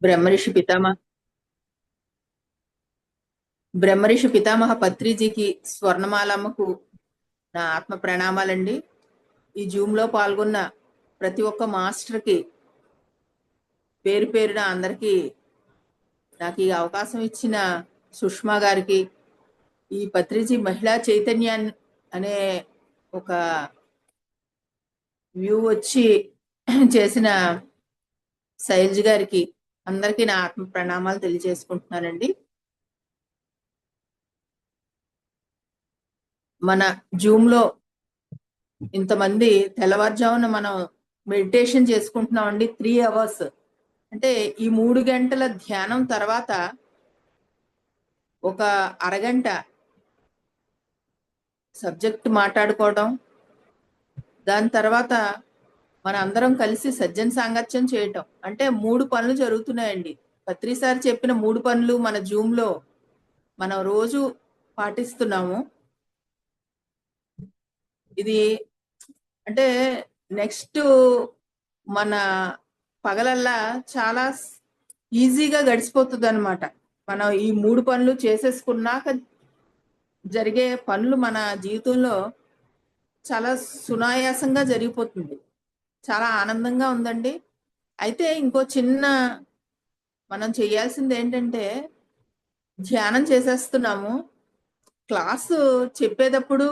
బ్రహ్మర్షి పితామహ బ్రహ్మర్షి పితామహ పత్రిజీకి స్వర్ణమాలమ్మకు నా ఆత్మ ప్రణామాలండి. ఈ జూమ్ లో పాల్గొన్న ప్రతి ఒక్క మాస్టర్కి పేరు పేరున అందరికీ నాకు ఈ అవకాశం ఇచ్చిన సుష్మా గారికి, ఈ పత్రిజీ మహిళా చైతన్యాన్ని అనే ఒక వ్యూ వచ్చి చేసిన శైలజ్ గారికి అందరికీ నా ఆత్మ ప్రణామాలు తెలియజేసుకుంటున్నానండి. మన జూమ్ లో ఇంతమంది తెల్లవారుజామున మనం మెడిటేషన్ చేసుకుంటున్నామండి 3 అవర్స్. అంటే ఈ 3 గంటల ధ్యానం తర్వాత ఒక అరగంట సబ్జెక్ట్ మాట్లాడుకోవడం, దాని తర్వాత మన అందరం కలిసి సజ్జన సాంగత్యం చేయటం. అంటే 3 పనులు జరుగుతున్నాయండి. పత్రిసారి చెప్పిన 3 పనులు మన జూమ్ లో మనం రోజు పాటిస్తున్నాము. ఇది అంటే నెక్స్ట్ మన పగలల్లా చాలా ఈజీగా గడిచిపోతుంది అనమాట. మనం ఈ 3 పనులు చేసేసుకున్నాక జరిగే పనులు మన జీవితంలో చాలా సునాయాసంగా జరిగిపోతుంది. చాలా ఆనందంగా ఉందండి. అయితే ఇంకో చిన్న మనం చేయాల్సింది ఏంటంటే, ధ్యానం చేసేస్తున్నాము. క్లాసు చెప్పేటప్పుడు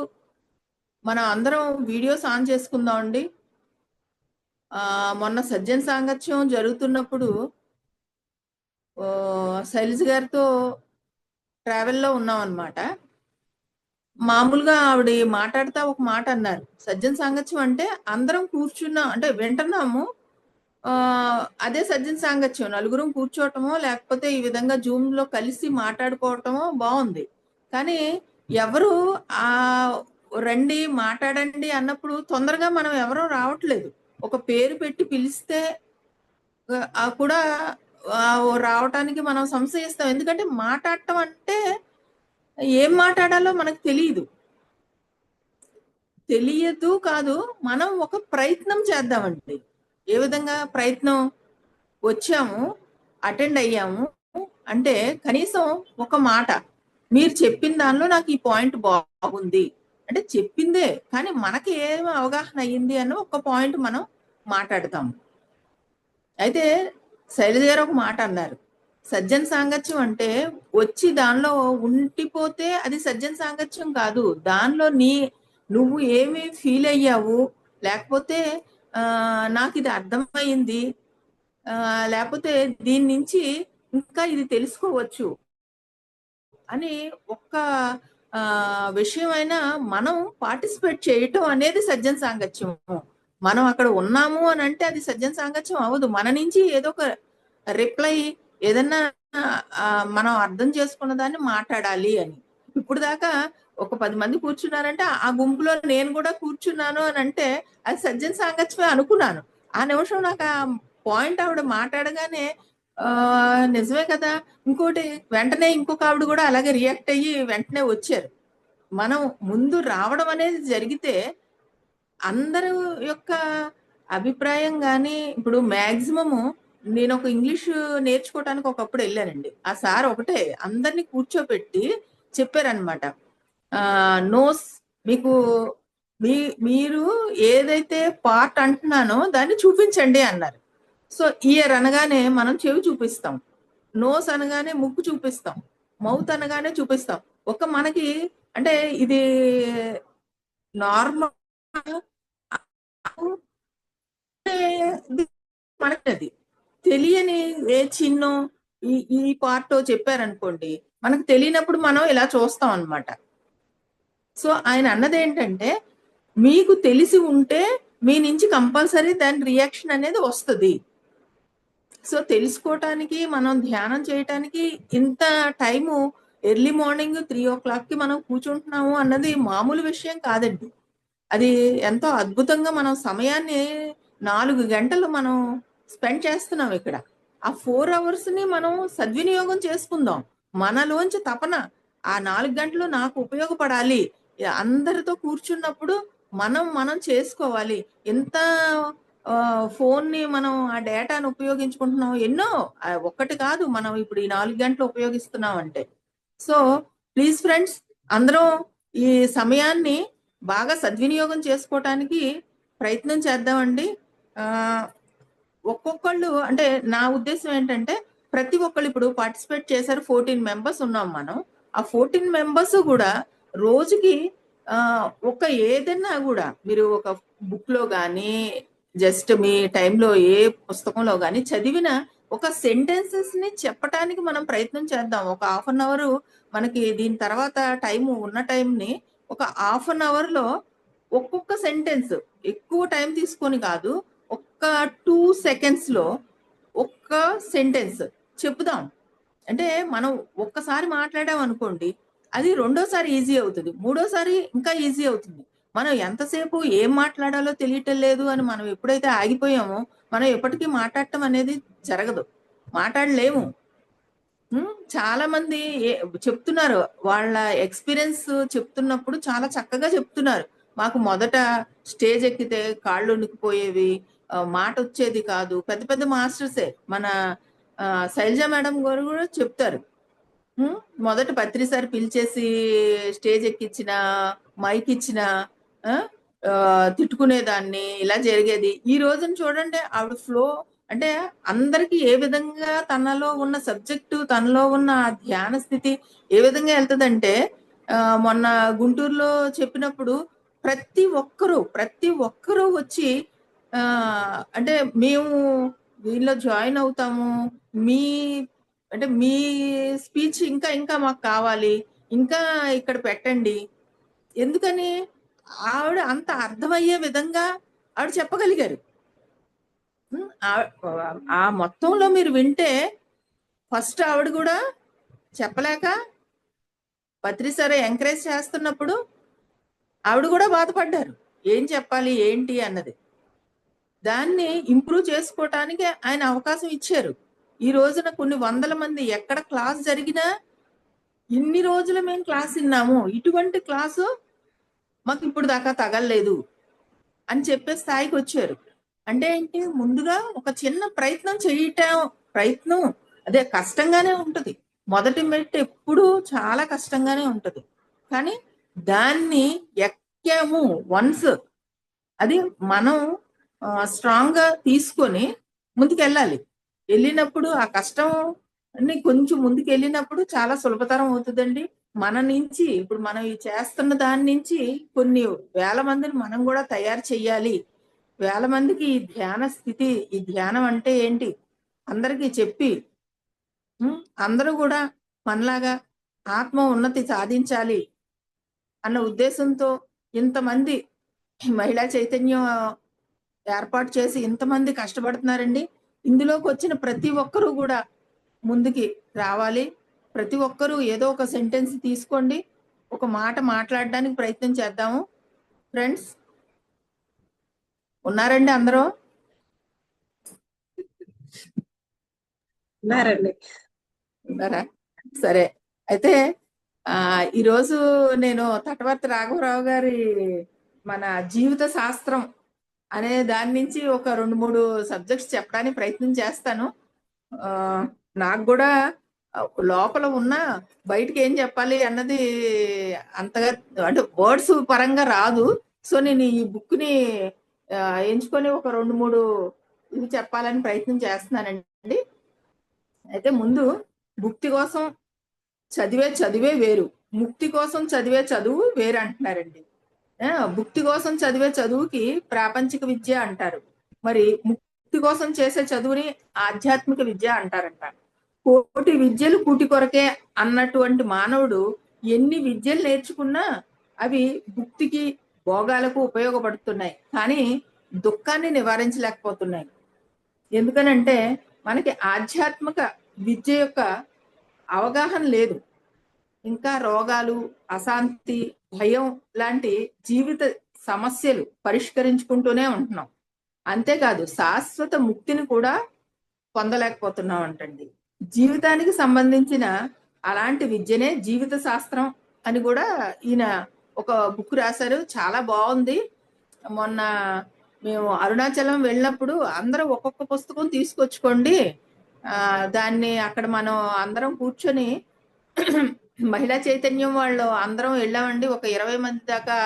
మనం అందరం వీడియోస్ ఆన్ చేసుకుందామండి. మొన్న సజ్జన సాంగత్యం జరుగుతున్నప్పుడు శైలజ్ గారితో ట్రావెల్లో ఉన్నాం అనమాట. మామూలుగా ఆవిడ మాట్లాడుతా ఒక మాట అన్నారు. సజ్జన సాంగత్యం అంటే అందరం కూర్చున్నాం అంటే వింటున్నాము. అదే సజ్జన సాంగత్యం. నలుగురం కూర్చోవటమో, లేకపోతే ఈ విధంగా జూమ్‌లో కలిసి మాట్లాడుకోవటమో బావుంది. కానీ ఎవరు రండి మాట్లాడండి అన్నప్పుడు తొందరగా మనం ఎవరు రావట్లేదు. ఒక పేరు పెట్టి పిలిస్తే కూడా రావటానికి మనం సంశయిస్తాం. ఎందుకంటే మాట్లాడటం అంటే ఏం మాట్లాడాలో మనకు తెలీదు. తెలియదు కాదు. మనం ఒక ప్రయత్నం చేద్దామండి. ఏ విధంగా ప్రయత్నం? వచ్చాము, అటెండ్ అయ్యాము అంటే కనీసం ఒక మాట. మీరు చెప్పిన దానిలో నాకు ఈ పాయింట్ బాగుంది. అంటే చెప్పిందే కానీ మనకి ఏం అవగాహన అయ్యింది అని ఒక పాయింట్ మనం మాట్లాడతాము. అయితే శైలజ గారు ఒక మాట అన్నారు. సజ్జన సాంగత్యం అంటే వచ్చి దానిలో ఉండిపోతే అది సజ్జన సాంగత్యం కాదు. దానిలో నువ్వు ఏమి ఫీల్ అయ్యావు, లేకపోతే నాకు ఇది అర్థమైంది, లేకపోతే దీని నుంచి ఇంకా ఇది తెలుసుకోవచ్చు అని ఒక్క విషయమైనా మనం పార్టిసిపేట్ చేయటం అనేది సజ్జన సాంగత్యము. మనం అక్కడ ఉన్నాము అని అంటే అది సజ్జన సాంగత్యం అవ్వదు. మన నుంచి ఏదో ఒక రిప్లై ఏదన్నా మనం అర్థం చేసుకున్న దాన్ని మాట్లాడాలి అని. ఇప్పుడు దాకా ఒక 10 మంది కూర్చున్నారంటే ఆ గుంపులో నేను కూడా కూర్చున్నాను అని అంటే అది సజ్జన సాంగత్యమే అనుకున్నాను. ఆ నిమిషం నాకు ఆ పాయింట్ ఆవిడ మాట్లాడగానే నిజమే కదా! ఇంకోటి వెంటనే ఇంకొక ఆవిడ కూడా అలాగే రియాక్ట్ అయ్యి వెంటనే వచ్చారు. మనం ముందు రావడం అనేది జరిగితే అందరూ యొక్క అభిప్రాయం గాని ఇప్పుడు మాక్సిమము నేను ఒక ఇంగ్లీషు నేర్చుకోవటానికి ఒకప్పుడు వెళ్ళానండి. ఆ సార్ ఒకటే అందరిని కూర్చోపెట్టి చెప్పారనమాట. నోస్ మీకు మీరు ఏదైతే పార్ట్ అంటున్నానో దాన్ని చూపించండి అన్నారు. సో ఇయర్ అనగానే మనం చెవి చూపిస్తాం, నోస్ అనగానే ముక్కు చూపిస్తాం, మౌత్ అనగానే చూపిస్తాం. ఒక మనకి అంటే ఇది నార్మల్ మనకి తెలియని ఏ చిన్నో ఈ పార్ట్ చెప్పారనుకోండి, మనకు తెలియనప్పుడు మనం ఇలా చూస్తాం అనమాట. సో ఆయన అన్నది ఏంటంటే, మీకు తెలిసి ఉంటే మీ నుంచి కంపల్సరీ దాని రియాక్షన్ అనేది వస్తుంది. సో తెలుసుకోవటానికి మనం ధ్యానం చేయటానికి ఇంత టైము ఎర్లీ మార్నింగ్ 3:00కి మనం కూర్చుంటున్నాము అన్నది మామూలు విషయం కాదండి. అది ఎంతో అద్భుతంగా మనం సమయాన్ని 4 గంటలు మనం స్పెండ్ చేస్తున్నాం ఇక్కడ. ఆ 4 అవర్స్‌ని మనం సద్వినియోగం చేసుకుందాం. మనలోంచి తపన ఆ 4 గంటలు నాకు ఉపయోగపడాలి. అందరితో కూర్చున్నప్పుడు మనం చేసుకోవాలి. ఎంత ఫోన్ని మనం ఆ డేటాను ఉపయోగించుకుంటున్నాం ఎన్నో, ఒక్కటి కాదు, మనం ఇప్పుడు ఈ 4 గంటలు ఉపయోగిస్తున్నాం అంటే. సో ప్లీజ్ ఫ్రెండ్స్, అందరం ఈ సమయాన్ని బాగా సద్వినియోగం చేసుకోవటానికి ప్రయత్నం చేద్దామండి. ఆ, ఒక్కొక్కళ్ళు అంటే నా ఉద్దేశం ఏంటంటే, ప్రతి ఒక్కళ్ళు ఇప్పుడు పార్టిసిపేట్ చేశారు, 14 మెంబర్స్ ఉన్నాం మనం. ఆ 14 మెంబర్స్ కూడా రోజుకి ఒక ఏదైనా కూడా మీరు ఒక బుక్ లో కానీ, జస్ట్ మీ టైంలో ఏ పుస్తకంలో కానీ చదివిన ఒక సెంటెన్సెస్ ని చెప్పటానికి మనం ప్రయత్నం చేద్దాం. ఒక హాఫ్ అన్ అవర్ మనకి దీని తర్వాత టైం ఉన్న టైంని ఒక హాఫ్ అన్ అవర్ లో ఒక్కొక్క సెంటెన్స్, ఎక్కువ టైం తీసుకొని కాదు, ఒక్క 2 సెకండ్స్ లో ఒక్క సెంటెన్స్ చెప్పుదాం. అంటే మనం ఒక్కసారి మాట్లాడాం అనుకోండి, అది రెండోసారి ఈజీ అవుతుంది, మూడోసారి ఇంకా ఈజీ అవుతుంది. మనం ఎంతసేపు ఏం మాట్లాడాలో తెలియటం లేదు అని మనం ఎప్పుడైతే ఆగిపోయామో, మనం ఎప్పటికీ మాట్లాడటం అనేది జరగదు, మాట్లాడలేము. చాలా మంది చెప్తున్నారు, వాళ్ళ ఎక్స్పీరియన్స్ చెప్తున్నప్పుడు చాలా చక్కగా చెప్తున్నారు. మాకు మొదట స్టేజ్ ఎక్కితే కాళ్ళు వణికిపోయేవి, మాట వచ్చేది కాదు. పెద్ద పెద్ద మాస్టర్సే, మన శైలజ మేడం గారు కూడా చెప్తారు. మొదట పత్రిసారి పిలిచేసి స్టేజ్ ఎక్కించిన, మైక్ ఇచ్చిన, తిట్టుకునేదాన్ని, ఇలా జరిగేది. ఈ రోజున చూడండి ఆవిడ ఫ్లో, అంటే అందరికి ఏ విధంగా తనలో ఉన్న సబ్జెక్టు, తనలో ఉన్న ధ్యాన స్థితి ఏ విధంగా వెళ్తుందంటే, మొన్న గుంటూరులో చెప్పినప్పుడు ప్రతి ఒక్కరూ వచ్చి అంటే మేము దీనిలో జాయిన్ అవుతాము, మీ అంటే మీ స్పీచ్ ఇంకా ఇంకా మాకు కావాలి, ఇంకా ఇక్కడ పెట్టండి. ఎందుకని? ఆవిడ అంత అర్థమయ్యే విధంగా ఆవిడ చెప్పగలిగారు. ఆ మొత్తంలో మీరు వింటే, ఫస్ట్ ఆవిడ కూడా చెప్పలేక పత్రి సరే ఎంకరేజ్ చేస్తున్నప్పుడు ఆవిడ కూడా బాధపడ్డారు, ఏం చెప్పాలి ఏంటి అన్నది. దాన్ని ఇంప్రూవ్ చేసుకోవటానికి ఆయన అవకాశం ఇచ్చారు. ఈ రోజున కొన్ని వందల మంది, ఎక్కడ క్లాస్ జరిగినా ఇన్ని రోజులు మేము క్లాస్ విన్నాము, ఇటువంటి క్లాసు మాకు ఇప్పుడు దాకా తగలలేదు అని చెప్పే స్థాయికి వచ్చారు. అంటే ఏంటి? ముందుగా ఒక చిన్న ప్రయత్నం చేయటం, ప్రయత్నం అదే కష్టంగానే ఉంటది. మొదటి మెట్టు ఎప్పుడు చాలా కష్టంగానే ఉంటది, కానీ దాన్ని ఎక్కాము వన్స్, అది మనం స్ట్రాంగ్ గా తీసుకొని ముందుకెళ్ళాలి. వెళ్ళినప్పుడు ఆ కష్టం అన్ని కొంచెం ముందుకు వెళ్ళినప్పుడు చాలా సులభతరం అవుతుందండి. మన నుంచి ఇప్పుడు మనం ఈ చేస్తున్న దాని నుంచి కొన్ని వేల మందిని మనం కూడా తయారు చెయ్యాలి. వేల మందికి ఈ ధ్యాన స్థితి, ఈ ధ్యానం అంటే ఏంటి అందరికీ చెప్పి, అందరూ కూడా మనలాగా ఆత్మ ఉన్నతి సాధించాలి అన్న ఉద్దేశంతో ఇంతమంది మహిళా చైతన్యం ఏర్పాటు చేసి ఇంతమంది కష్టపడుతున్నారండి. ఇందులోకి వచ్చిన ప్రతి ఒక్కరూ కూడా ముందుకి రావాలి. ప్రతి ఒక్కరూ ఏదో ఒక సెంటెన్స్ తీసుకోండి, ఒక మాట మాట్లాడడానికి ప్రయత్నం చేద్దాము. ఫ్రెండ్స్ ఉన్నారండి అందరూ? ఉన్నారా? సరే, అయితే ఈరోజు నేను తటవర్తి రాఘవరావు గారి మన జీవిత శాస్త్రం అనే దాని నుంచి ఒక 2-3 సబ్జెక్ట్స్ చెప్పడానికి ప్రయత్నం చేస్తాను. నాకు కూడా లోపల ఉన్న బయటికి ఏం చెప్పాలి అన్నది అంతగా అంటే వర్డ్స్ పరంగా రాదు. సో నేను ఈ బుక్ ని ఎంచుకొని ఒక 2-3 ఇవి చెప్పాలని ప్రయత్నం చేస్తున్నానండి. అయితే ముందు, భుక్తి కోసం చదివే వేరు, ముక్తి కోసం చదివే చదువు వేరు అంటున్నారండి. భుక్తి కోసం చదివే చదువుకి ప్రాపంచిక విద్య అంటారు, మరి ముక్తి కోసం చేసే చదువుని ఆధ్యాత్మిక విద్య అంటారంట. కోటి విద్యలు కూటి కొరకే అన్నటువంటి మానవుడు ఎన్ని విద్యలు నేర్చుకున్నా అవి భుక్తికి, భోగాలకు ఉపయోగపడుతున్నాయి, కానీ దుఃఖాన్ని నివారించలేకపోతున్నాయి. ఎందుకనంటే మనకి ఆధ్యాత్మిక విద్య యొక్క అవగాహన లేదు. ఇంకా రోగాలు, అశాంతి, భయం లాంటి జీవిత సమస్యలు పరిష్కరించుకుంటూనే ఉంటున్నాం. అంతేకాదు శాశ్వత ముక్తిని కూడా పొందలేకపోతున్నాం అంటండి. జీవితానికి సంబంధించిన అలాంటి విద్యనే జీవిత శాస్త్రం అని కూడా ఈయన ఒక బుక్ రాశారు, చాలా బాగుంది. మొన్న మేము అరుణాచలం వెళ్ళినప్పుడు అందరం ఒక్కొక్క పుస్తకం తీసుకొచ్చుకోండి, దాన్ని అక్కడ మనం అందరం కూర్చొని మహిళా చైతన్యం వాళ్ళు అందరం వెళ్ళామండి. ఒక 20 మంది దాకా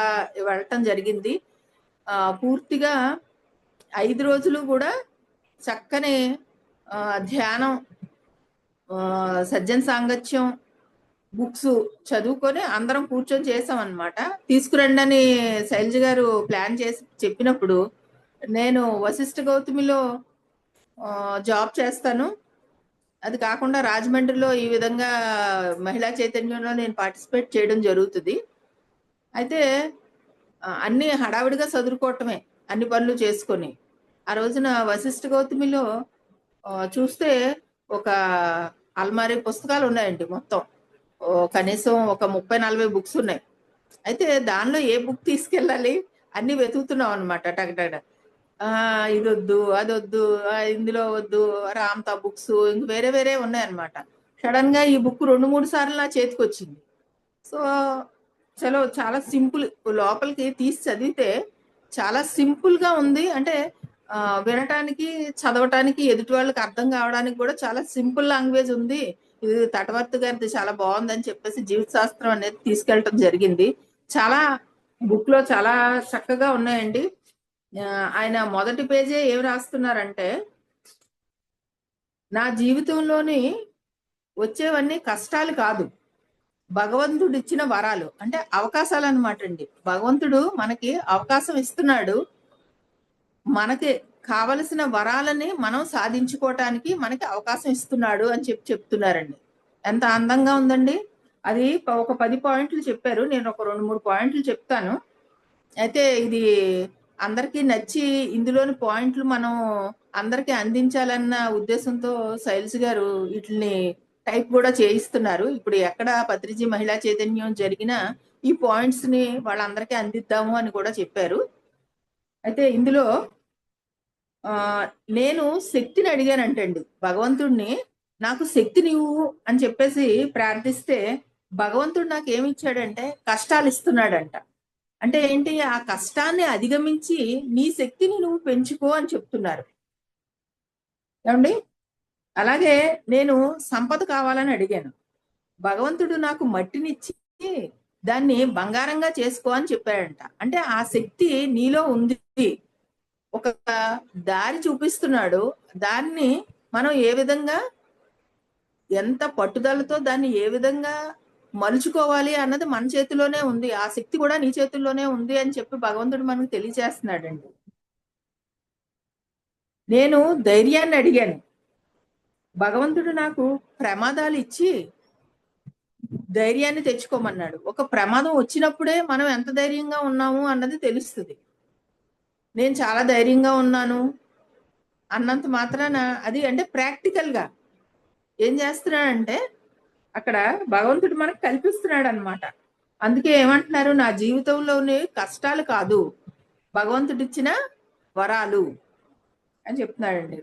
వెళ్ళటం జరిగింది. పూర్తిగా 5 రోజులు కూడా చక్కని ధ్యానం, సజ్జన సాంగత్యం, బుక్స్ చదువుకొని అందరం కూర్చొని చేసాం అనమాట. తీసుకురండి అని శైలజ గారు ప్లాన్ చేసి చెప్పినప్పుడు, నేను వశిష్ఠ గౌతమిలో జాబ్ చేస్తాను, అది కాకుండా రాజమండ్రిలో ఈ విధంగా మహిళా చైతన్యంలో నేను పార్టిసిపేట్ చేయడం జరుగుతుంది. అయితే అన్ని హడావిడిగా చదువుకోవటమే, అన్ని పనులు చేసుకొని. ఆ రోజున వశిష్ఠ గౌతమిలో చూస్తే ఒక అల్మారీ పుస్తకాలు ఉన్నాయండి మొత్తం. కనీసం ఒక 30-40 బుక్స్ ఉన్నాయి. అయితే దానిలో ఏ బుక్ తీసుకెళ్ళాలి అన్ని వెతుకుతున్నాం అనమాట. టగటగ ఇదొద్దు, అదొద్దు, ఇందులో వద్దు, రామ్తా బుక్స్, ఇంక వేరే వేరే ఉన్నాయన్నమాట. సడన్ గా ఈ బుక్ 2-3 సార్లు నా చేతికి వచ్చింది. సో చలో చాలా సింపుల్, లోపలికి తీసి చదివితే చాలా సింపుల్ గా ఉంది. అంటే వినటానికి, చదవటానికి, ఎదుటి వాళ్ళకి అర్థం కావడానికి కూడా చాలా సింపుల్ లాంగ్వేజ్ ఉంది. ఇది తటవర్తి గారిది చాలా బాగుందని చెప్పేసి జీవిత శాస్త్రం అనేది తీసుకెళ్ళటం జరిగింది. చాలా బుక్ లో చాలా చక్కగా ఉన్నాయండి. ఆయన మొదటి పేజే ఏం రాస్తున్నారంటే, నా జీవితంలోని వచ్చేవన్నీ కష్టాలు కాదు, భగవంతుడు ఇచ్చిన వరాలు. అంటే అవకాశాలు అనమాట అండి. భగవంతుడు మనకి అవకాశం ఇస్తున్నాడు, మనకి కావలసిన వరాలని మనం సాధించుకోవటానికి మనకి అవకాశం ఇస్తున్నాడు అని చెప్తున్నారండి. ఎంత అందంగా ఉందండి. అది ఒక 10 పాయింట్లు చెప్పారు, నేను ఒక 2-3 పాయింట్లు చెప్తాను. అయితే ఇది అందరికీ నచ్చి ఇందులోని పాయింట్లు మనం అందరికీ అందించాలన్న ఉద్దేశంతో శైలజ గారు వీటిని టైప్ కూడా చేయిస్తున్నారు. ఇప్పుడు ఎక్కడ పత్రిజీ మహిళా చైతన్యం జరిగినా ఈ పాయింట్స్ ని వాళ్ళందరికీ అందిద్దాము అని కూడా చెప్పారు. అయితే ఇందులో నేను శక్తిని అడిగానంటండి భగవంతుడిని, నాకు శక్తిని ఇవ్వు అని చెప్పేసి ప్రార్థిస్తే భగవంతుడు నాకు ఏమి ఇచ్చాడంటే కష్టాలు ఇస్తున్నాడంట. అంటే ఏంటి, ఆ కష్టాన్ని అధిగమించి నీ శక్తిని నువ్వు పెంచుకో అని చెప్తున్నారు ఏమండి. అలాగే నేను సంపద కావాలని అడిగాను, భగవంతుడు నాకు మట్టినిచ్చి దాన్ని బంగారంగా చేసుకో అని చెప్పాడంట. అంటే ఆ శక్తి నీలో ఉంది, ఒక దారి చూపిస్తున్నాడు. దాన్ని మనం ఏ విధంగా, ఎంత పట్టుదలతో దాన్ని ఏ విధంగా మలుచుకోవాలి అన్నది మన చేతిలోనే ఉంది. ఆ శక్తి కూడా నీ చేతుల్లోనే ఉంది అని చెప్పి భగవంతుడు మనకు తెలియజేస్తున్నాడండి. నేను ధైర్యాన్ని అడిగాను, భగవంతుడు నాకు ప్రమాదాలు ఇచ్చి ధైర్యాన్ని తెచ్చుకోమన్నాడు. ఒక ప్రమాదం వచ్చినప్పుడే మనం ఎంత ధైర్యంగా ఉన్నాము అన్నది తెలుస్తుంది. నేను చాలా ధైర్యంగా ఉన్నాను అన్నంత మాత్రాన అది, అంటే ప్రాక్టికల్ గా ఏం చేస్తున్నాడంటే అక్కడ భగవంతుడు మనకు కల్పిస్తున్నాడు అనమాట. అందుకే ఏమంటున్నారు, నా జీవితంలోని కష్టాలు కాదు, భగవంతుడు ఇచ్చిన వరాలు అని చెప్తున్నాడండి.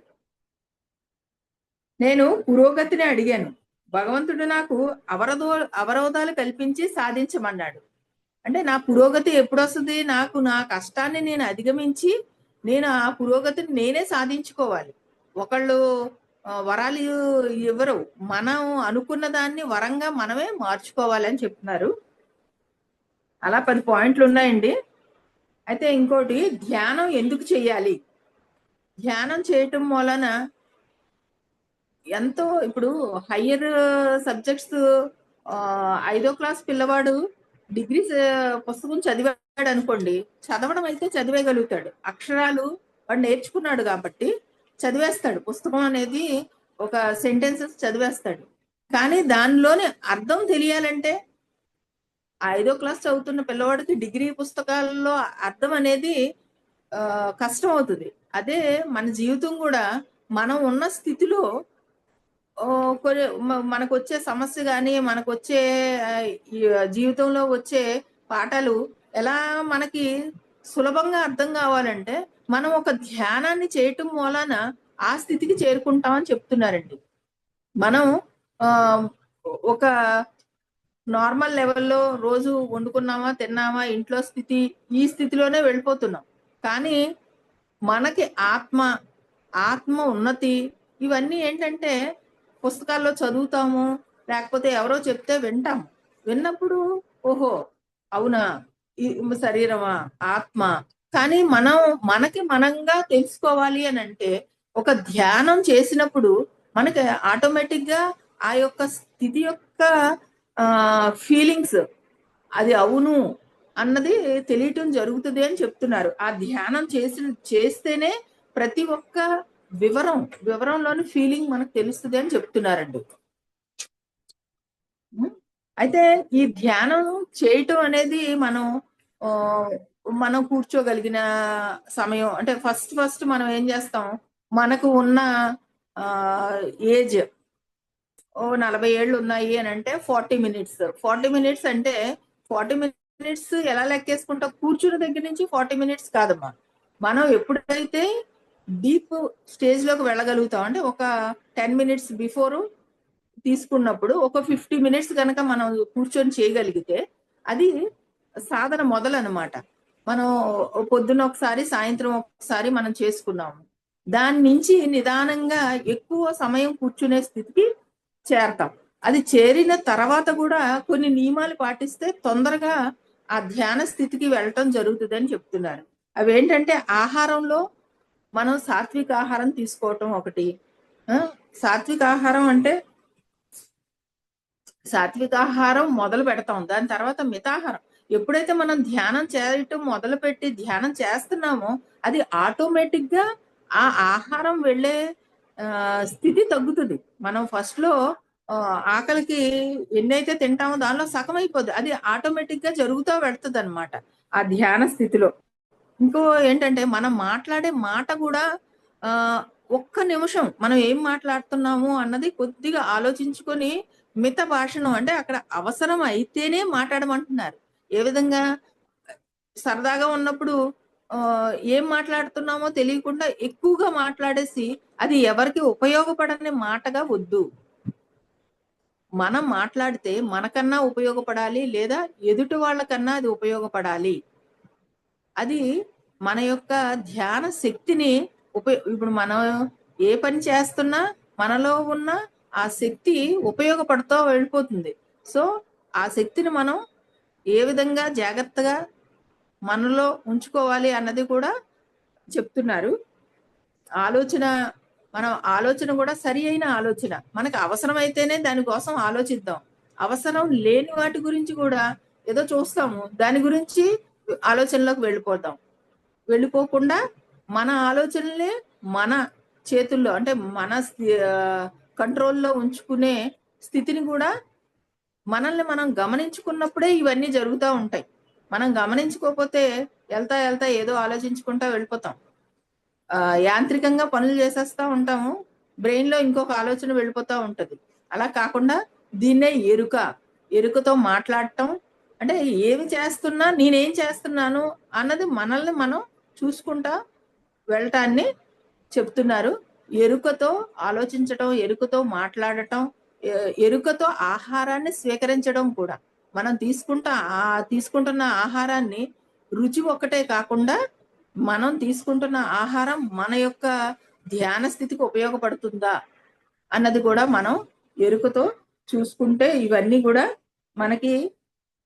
నేను పురోగతిని అడిగాను, భగవంతుడు నాకు అవరోధాలు కల్పించి సాధించమన్నాడు. అంటే నా పురోగతి ఎప్పుడు వస్తుంది, నాకు నా కష్టాన్ని నేను అధిగమించి నేను ఆ పురోగతిని నేనే సాధించుకోవాలి. ఒకళ్ళు వరాలు ఇవ్వరు, మనం అనుకున్న దాన్ని వరంగా మనమే మార్చుకోవాలి అని చెప్తున్నారు. అలా 10 పాయింట్లు ఉన్నాయండి. అయితే ఇంకోటి, ధ్యానం ఎందుకు చేయాలి, ధ్యానం చేయటం వలన ఎంతో, ఇప్పుడు హయ్యర్ సబ్జెక్ట్స్ 5వ క్లాస్ పిల్లవాడు డిగ్రీ పుస్తకం చదివాడు అనుకోండి, చదవడం అయితే చదివేయగలుగుతాడు, అక్షరాలు వాడు నేర్చుకున్నాడు కాబట్టి చదివేస్తాడు. పుస్తకం అనేది ఒక సెంటెన్సెస్ చదివేస్తాడు. కానీ దానిలోని అర్థం తెలియాలంటే 5వ క్లాస్ చదువుతున్న పిల్లవాడికి డిగ్రీ పుస్తకాల్లో అర్థం అనేది కష్టం అవుతుంది. అదే మన జీవితం కూడా, మనం ఉన్న స్థితిలో మనకు వచ్చే సమస్య కానీ, మనకు వచ్చే జీవితంలో వచ్చే పాఠాలు ఎలా మనకి సులభంగా అర్థం కావాలంటే మనం ఒక ధ్యానాన్ని చేయటం వలన ఆ స్థితికి చేరుకుంటామని చెప్తున్నారండి. మనం ఒక నార్మల్ లెవెల్లో రోజు వండుకున్నామా, తిన్నామా, ఇంట్లో స్థితి, ఈ స్థితిలోనే వెళ్ళిపోతున్నాం. కానీ మనకి ఆత్మ ఉన్నతి ఇవన్నీ ఏంటంటే పుస్తకాల్లో చదువుతాము, లేకపోతే ఎవరో చెప్తే వింటాము. విన్నప్పుడు ఓహో అవునా, ఈ శరీరమా, ఆత్మ. కానీ మనకి మనంగా తెలుసుకోవాలి అని అంటే ఒక ధ్యానం చేసినప్పుడు మనకి ఆటోమేటిక్ గా ఆ యొక్క స్థితి యొక్క ఫీలింగ్స్ అది అవును అన్నది తెలియటం జరుగుతుంది అని చెప్తున్నారు. ఆ ధ్యానం చేస్తేనే ప్రతి ఒక్క వివరంలోని ఫీలింగ్ మనకు తెలుస్తుంది అని చెప్తున్నారండి. అయితే ఈ ధ్యానం చేయటం అనేది మనం కూర్చోగలిగిన సమయం అంటే ఫస్ట్ మనం ఏం చేస్తాం, మనకు ఉన్న ఏజ్ 40 ఏళ్ళు ఉన్నాయి అని అంటే 40 మినిట్స్ అంటే 40 మినిట్స్ ఎలా లెక్కేసుకుంటాం, కూర్చున్న దగ్గర నుంచి 40 మినిట్స్ కాదమ్మా. మనం ఎప్పుడైతే డీప్ స్టేజ్ లోకి వెళ్ళగలుగుతాం అంటే ఒక 10 మినిట్స్ బిఫోర్ తీసుకున్నప్పుడు ఒక 50 మినిట్స్ కనుక మనం కూర్చొని చేయగలిగితే అది సాధన మొదలనమాట. మనం పొద్దున ఒకసారి సాయంత్రం ఒకసారి మనం చేసుకున్నాము, దాని నుంచి నిదానంగా ఎక్కువ సమయం కూర్చునే స్థితికి చేరతాం. అది చేరిన తర్వాత కూడా కొన్ని నియమాలు పాటిస్తే తొందరగా ఆ ధ్యాన స్థితికి వెళ్ళటం జరుగుతుంది అని చెప్తున్నారు. అవి ఏంటంటే ఆహారంలో మనం సాత్విక ఆహారం తీసుకోవటం ఒకటి. సాత్విక ఆహారం అంటే సాత్విక ఆహారం మొదలు పెడతాం, దాని తర్వాత మితాహారం. ఎప్పుడైతే మనం ధ్యానం చేయటం మొదలుపెట్టి ధ్యానం చేస్తున్నామో అది ఆటోమేటిక్ గా ఆ ఆహారం వెళ్ళే స్థితి తగ్గుతుంది. మనం ఫస్ట్ లో ఆకలికి ఎన్నైతే తింటామో దానిలో సగం అయిపోద్ది, అది ఆటోమేటిక్ గా జరుగుతూ వెళ్తుంది అనమాట ఆ ధ్యాన స్థితిలో. ఇంకో ఏంటంటే మనం మాట్లాడే మాట కూడా ఒక్క నిమిషం మనం ఏం మాట్లాడుతున్నాము అన్నది కొద్దిగా ఆలోచించుకొని మిత భాషను అంటే అక్కడ అవసరం అయితేనే మాట్లాడమంటున్నారు. ఏ విధంగా సరదాగా ఉన్నప్పుడు ఏం మాట్లాడుతున్నామో తెలియకుండా ఎక్కువగా మాట్లాడేసి అది ఎవరికి ఉపయోగపడని మాటగా వద్దు. మనం మాట్లాడితే మనకన్నా ఉపయోగపడాలి, లేదా ఎదుటి వాళ్ళకన్నా అది ఉపయోగపడాలి. అది మన యొక్క ధ్యాన శక్తిని ఇప్పుడు మనం ఏ పని చేస్తున్నా మనలో ఉన్న ఆ శక్తి ఉపయోగపడుతూ వెళ్ళిపోతుంది. సో ఆ శక్తిని మనం ఏ విధంగా జాగ్రత్తగా మనలో ఉంచుకోవాలి అన్నది కూడా చెప్తున్నారు. ఆలోచన కూడా సరి అయిన ఆలోచన. మనకు అవసరమైతేనే దానికోసం ఆలోచిద్దాం. అవసరం లేని వాటి గురించి కూడా ఏదో చూస్తాము, దాని గురించి ఆలోచనలోకి వెళ్ళిపోకుండా మన ఆలోచనలే మన చేతుల్లో అంటే మన కంట్రోల్లో ఉంచుకునే స్థితిని కూడా మనల్ని మనం గమనించుకున్నప్పుడే ఇవన్నీ జరుగుతూ ఉంటాయి. మనం గమనించుకోకపోతే వెళ్తా ఏదో ఆలోచించుకుంటా వెళ్ళిపోతాం. యాంత్రికంగా పనులు చేసేస్తా ఉంటాము, బ్రెయిన్ లో ఇంకొక ఆలోచన వెళ్ళిపోతూ ఉంటది. అలా కాకుండా దీన్నే ఎరుకతో మాట్లాడటం అంటే ఏమి చేస్తున్నా నేనేం చేస్తున్నాను అన్నది మనల్ని మనం చూసుకుంటా వెళ్ళటాన్ని చెప్తున్నారు. ఎరుకతో ఆలోచించటం, ఎరుకతో మాట్లాడటం, ఎరుకతో ఆహారాన్ని స్వీకరించడం కూడా. మనం తీసుకుంటున్న ఆహారాన్ని రుచి ఒక్కటే కాకుండా మనం తీసుకుంటున్న ఆహారం మన యొక్క ధ్యాన స్థితికి ఉపయోగపడుతుందా అన్నది కూడా మనం ఎరుకతో చూసుకుంటే ఇవన్నీ కూడా మనకి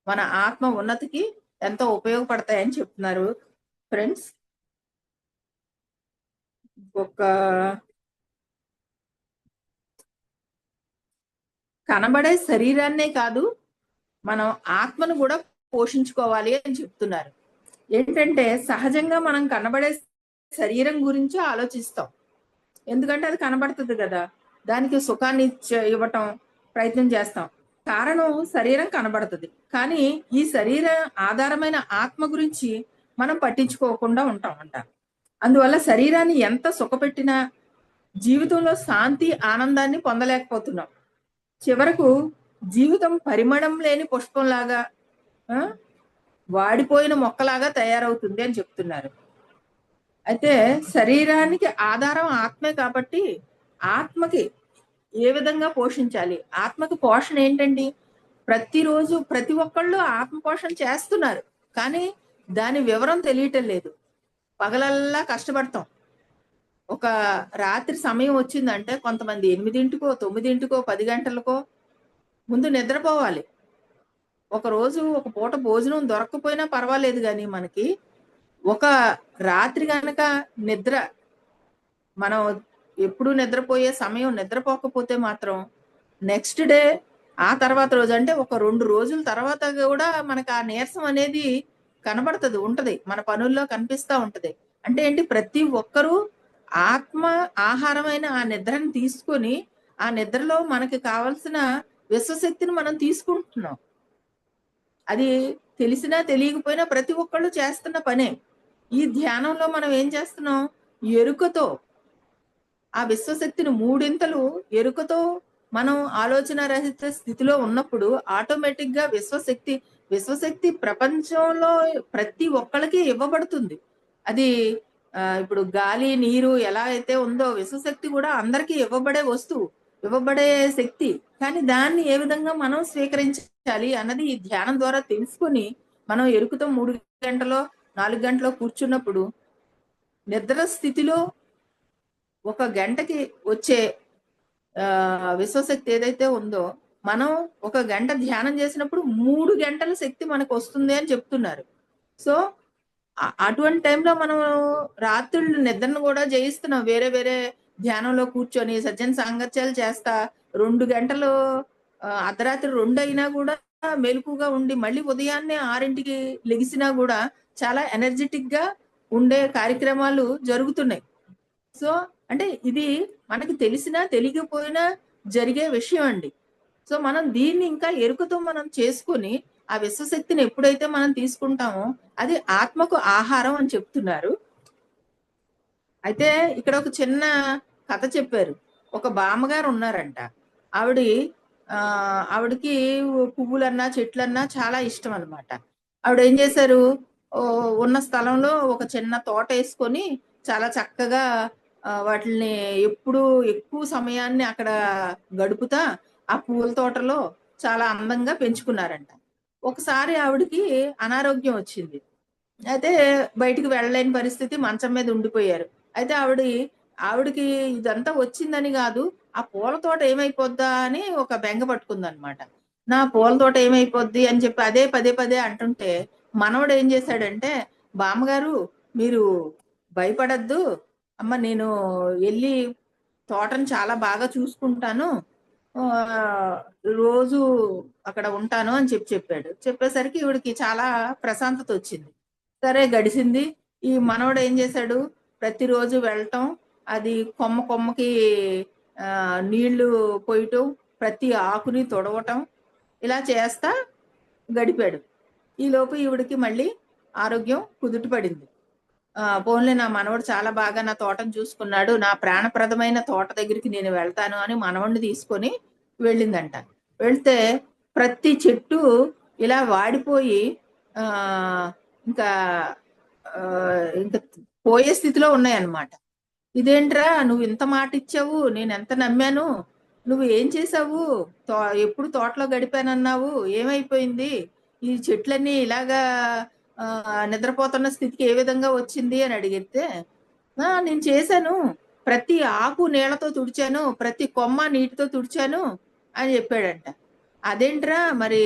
మన ఆత్మ ఉన్నతికి ఎంతో ఉపయోగపడతాయని చెప్తున్నారు ఫ్రెండ్స్. ఒక కనబడే శరీరాన్నే కాదు మనం ఆత్మను కూడా పోషించుకోవాలి అని చెప్తున్నారు. ఏంటంటే సహజంగా మనం కనబడే శరీరం గురించి ఆలోచిస్తాం, ఎందుకంటే అది కనబడుతుంది కదా, దానికి సుఖాన్ని ఇవ్వటం ప్రయత్నం చేస్తాం. కారణం శరీరం కనబడుతుంది, కానీ ఈ శరీర ఆధారమైన ఆత్మ గురించి మనం పట్టించుకోకుండా ఉంటామంట. అందువల్ల శరీరాన్ని ఎంత సుఖపెట్టినా జీవితంలో శాంతి ఆనందాన్ని పొందలేకపోతున్నాం. చివరకు జీవితం పరిమళం లేని పుష్పంలాగా వాడిపోయిన మొక్కలాగా తయారవుతుంది అని చెప్తున్నారు. అయితే శరీరానికి ఆధారం ఆత్మే కాబట్టి ఆత్మకి ఏ విధంగా పోషించాలి, ఆత్మకి పోషణ ఏంటండి? ప్రతిరోజు ప్రతి ఒక్కళ్ళు ఆత్మ పోషణ చేస్తున్నారు, కానీ దాని వివరం తెలియటం లేదు. పగలల్లా కష్టపడతాం. ఒక రాత్రి సమయం వచ్చిందంటే కొంతమంది 8కో, 9కో, 10 గంటలకో ముందు నిద్రపోవాలి. ఒకరోజు ఒక పూట భోజనం దొరక్కపోయినా పర్వాలేదు గానీ మనకి, ఒక రాత్రి గనక నిద్ర మనం ఎప్పుడు నిద్రపోయే సమయం నిద్రపోకపోతే మాత్రం నెక్స్ట్ డే ఆ తర్వాత రోజు అంటే ఒక 2 రోజుల తర్వాత గూడా మనకు ఆ నీరసం అనేది కనబడతది. ఉంటది. మన పనుల్లో కనిపిస్తా ఉంటది. అంటే ఏంటి ప్రతి ఒక్కరూ ఆత్మ ఆహారమైన ఆ నిద్రని తీసుకొని, ఆ నిద్రలో మనకి కావాల్సిన విశ్వశక్తిని మనం తీసుకుంటున్నాం. అది తెలిసినా తెలియకపోయినా ప్రతి ఒక్కళ్ళు చేస్తున్న పనే. ఈ ధ్యానంలో మనం ఏం చేస్తున్నాం? ఎరుకతో ఆ విశ్వశక్తిని మూడింతలు ఎరుకతో మనం ఆలోచన రహిత స్థితిలో ఉన్నప్పుడు ఆటోమేటిక్‌గా విశ్వశక్తి ప్రపంచంలో ప్రతి ఒక్కళ్ళకి ఇవ్వబడుతుంది. అది ఇప్పుడు గాలి, నీరు ఎలా అయితే ఉందో విశ్వశక్తి కూడా అందరికీ ఇవ్వబడే వస్తువు. ఇవ్వబడే శక్తి. కానీ దాన్ని ఏ విధంగా మనం స్వీకరించాలి అన్నది ఈ ధ్యానం ద్వారా తెలుసుకొని, మనం ఎరుకుతో 3 గంటలో, 4 గంటలో కూర్చున్నప్పుడు నిద్ర స్థితిలో ఒక గంటకి వచ్చే విశ్వశక్తి ఏదైతే ఉందో, మనం ఒక గంట ధ్యానం చేసినప్పుడు 3 గంటల శక్తి మనకొస్తుంది అని చెప్తున్నారు. సో, అటువంటి టైంలో మనం రాత్రుళ్ళు నిద్రను గూడా జయిస్తున్నాం. వేరే వేరే ధ్యానంలో కూర్చొని సజ్జన సాంగత్యాలు చేస్తా 2 గంటలు అర్ధరాత్రి 2 అయినా గూడా మెలకువగా ఉండి, మళ్ళీ ఉదయాన్నే 6కి లెగిసినా గూడా చాలా ఎనర్జిటిక్‌గా ఉండే కార్యక్రమాలు జరుగుతున్నాయి. సో, అంటే ఇది మనకి తెలిసినా, తెలియకపోయినా జరిగే విషయం అండి. సో, మనం దీన్ని ఇంకా ఎరుకతో మనం చేసుకొని, ఆ విశ్వశక్తిని ఎప్పుడైతే మనం తీసుకుంటామో, అది ఆత్మకు ఆహారం అని చెప్తున్నారు. అయితే ఇక్కడ ఒక చిన్న కథ చెప్పారు. ఒక బామ్మగారు ఉన్నారంట. ఆవిడి ఆవిడకి పువ్వులన్నా, చెట్లన్నా చాలా ఇష్టం అనమాట. ఆవిడేం చేశారు, ఉన్న స్థలంలో ఒక చిన్న తోటేసుకొని చాలా చక్కగా వాటిల్ని ఎప్పుడూ ఎక్కువ సమయాన్ని అక్కడ గడుపుతా, ఆ పూల తోటలో చాలా అందంగా పెంచుకున్నారంట. ఒకసారి ఆవిడకి అనారోగ్యం వచ్చింది. అయితే బయటికి వెళ్ళలేని పరిస్థితి మంచం మీద ఉండిపోయారు. అయితే ఆవిడకి ఇదంతా వచ్చిందని గాదు, ఆ పూల తోట ఏమైపోద్దా అని ఒక బెంగ పట్టుకుందనమాట. నా పూల తోట ఏమైపోద్ది అని చెప్పి అదే పదే పదే అంటుంటే, మనవడు ఏం చేశాడంటే, "బామ్మగారు మీరు భయపడొద్దు. అమ్మ నేను ఎళ్లి తోటని చాలా బాగా చూసుకుంటాను. ఆహ్, రోజు అక్కడ ఉంటాను" అని చెప్పాడు. చెప్పేసరికి ఈవిడకి చాలా ప్రశాంతతొచ్చింది. సరే గడిసింది. ఈ మనవడు ఏం చేశాడు, ప్రతిరోజు వెళ్ళటం, అది కొమ్మ కొమ్మకి నీళ్లు పోయటం, ప్రతి ఆకుని తుడవటం, ఇలా చేస్తా గడిపాడు. ఈలోపు ఈవిడకి మళ్ళీ ఆరోగ్యం కుదుట పడింది. పోన్లే నా మనవడు చాలా బాగా నా తోటను చూసుకున్నాడు. నా ప్రాణప్రదమైన తోట దగ్గరికి నేను వెళ్తాను అని మనవడిని తీసుకొని వెళ్ళిందంట. వెళ్తే ప్రతి చెట్టు ఇలా వాడిపోయి ఆహ్, ఇంకా ఇంక పోయే స్థితిలో ఉన్నాయన్నమాట. "ఇదేంట్రా నువ్వు ఇంత మాటిచ్చావు. నేనెంత నమ్మాను. నువ్వు ఏం చేశావు? తో ఎప్పుడు తోటలో గడిపానన్నావు. ఏమైపోయింది? ఈ చెట్లన్నీ ఇలాగా నిద్రపోతున్న స్థితికి ఏ విధంగా వచ్చింది?" అని అడిగితే, నేను చేశాను. ప్రతి ఆకు నీళ్ళతో తుడిచాను. ప్రతి కొమ్మ నీటితో తుడిచాను" అని చెప్పాడంట. "అదేంట్రా మరి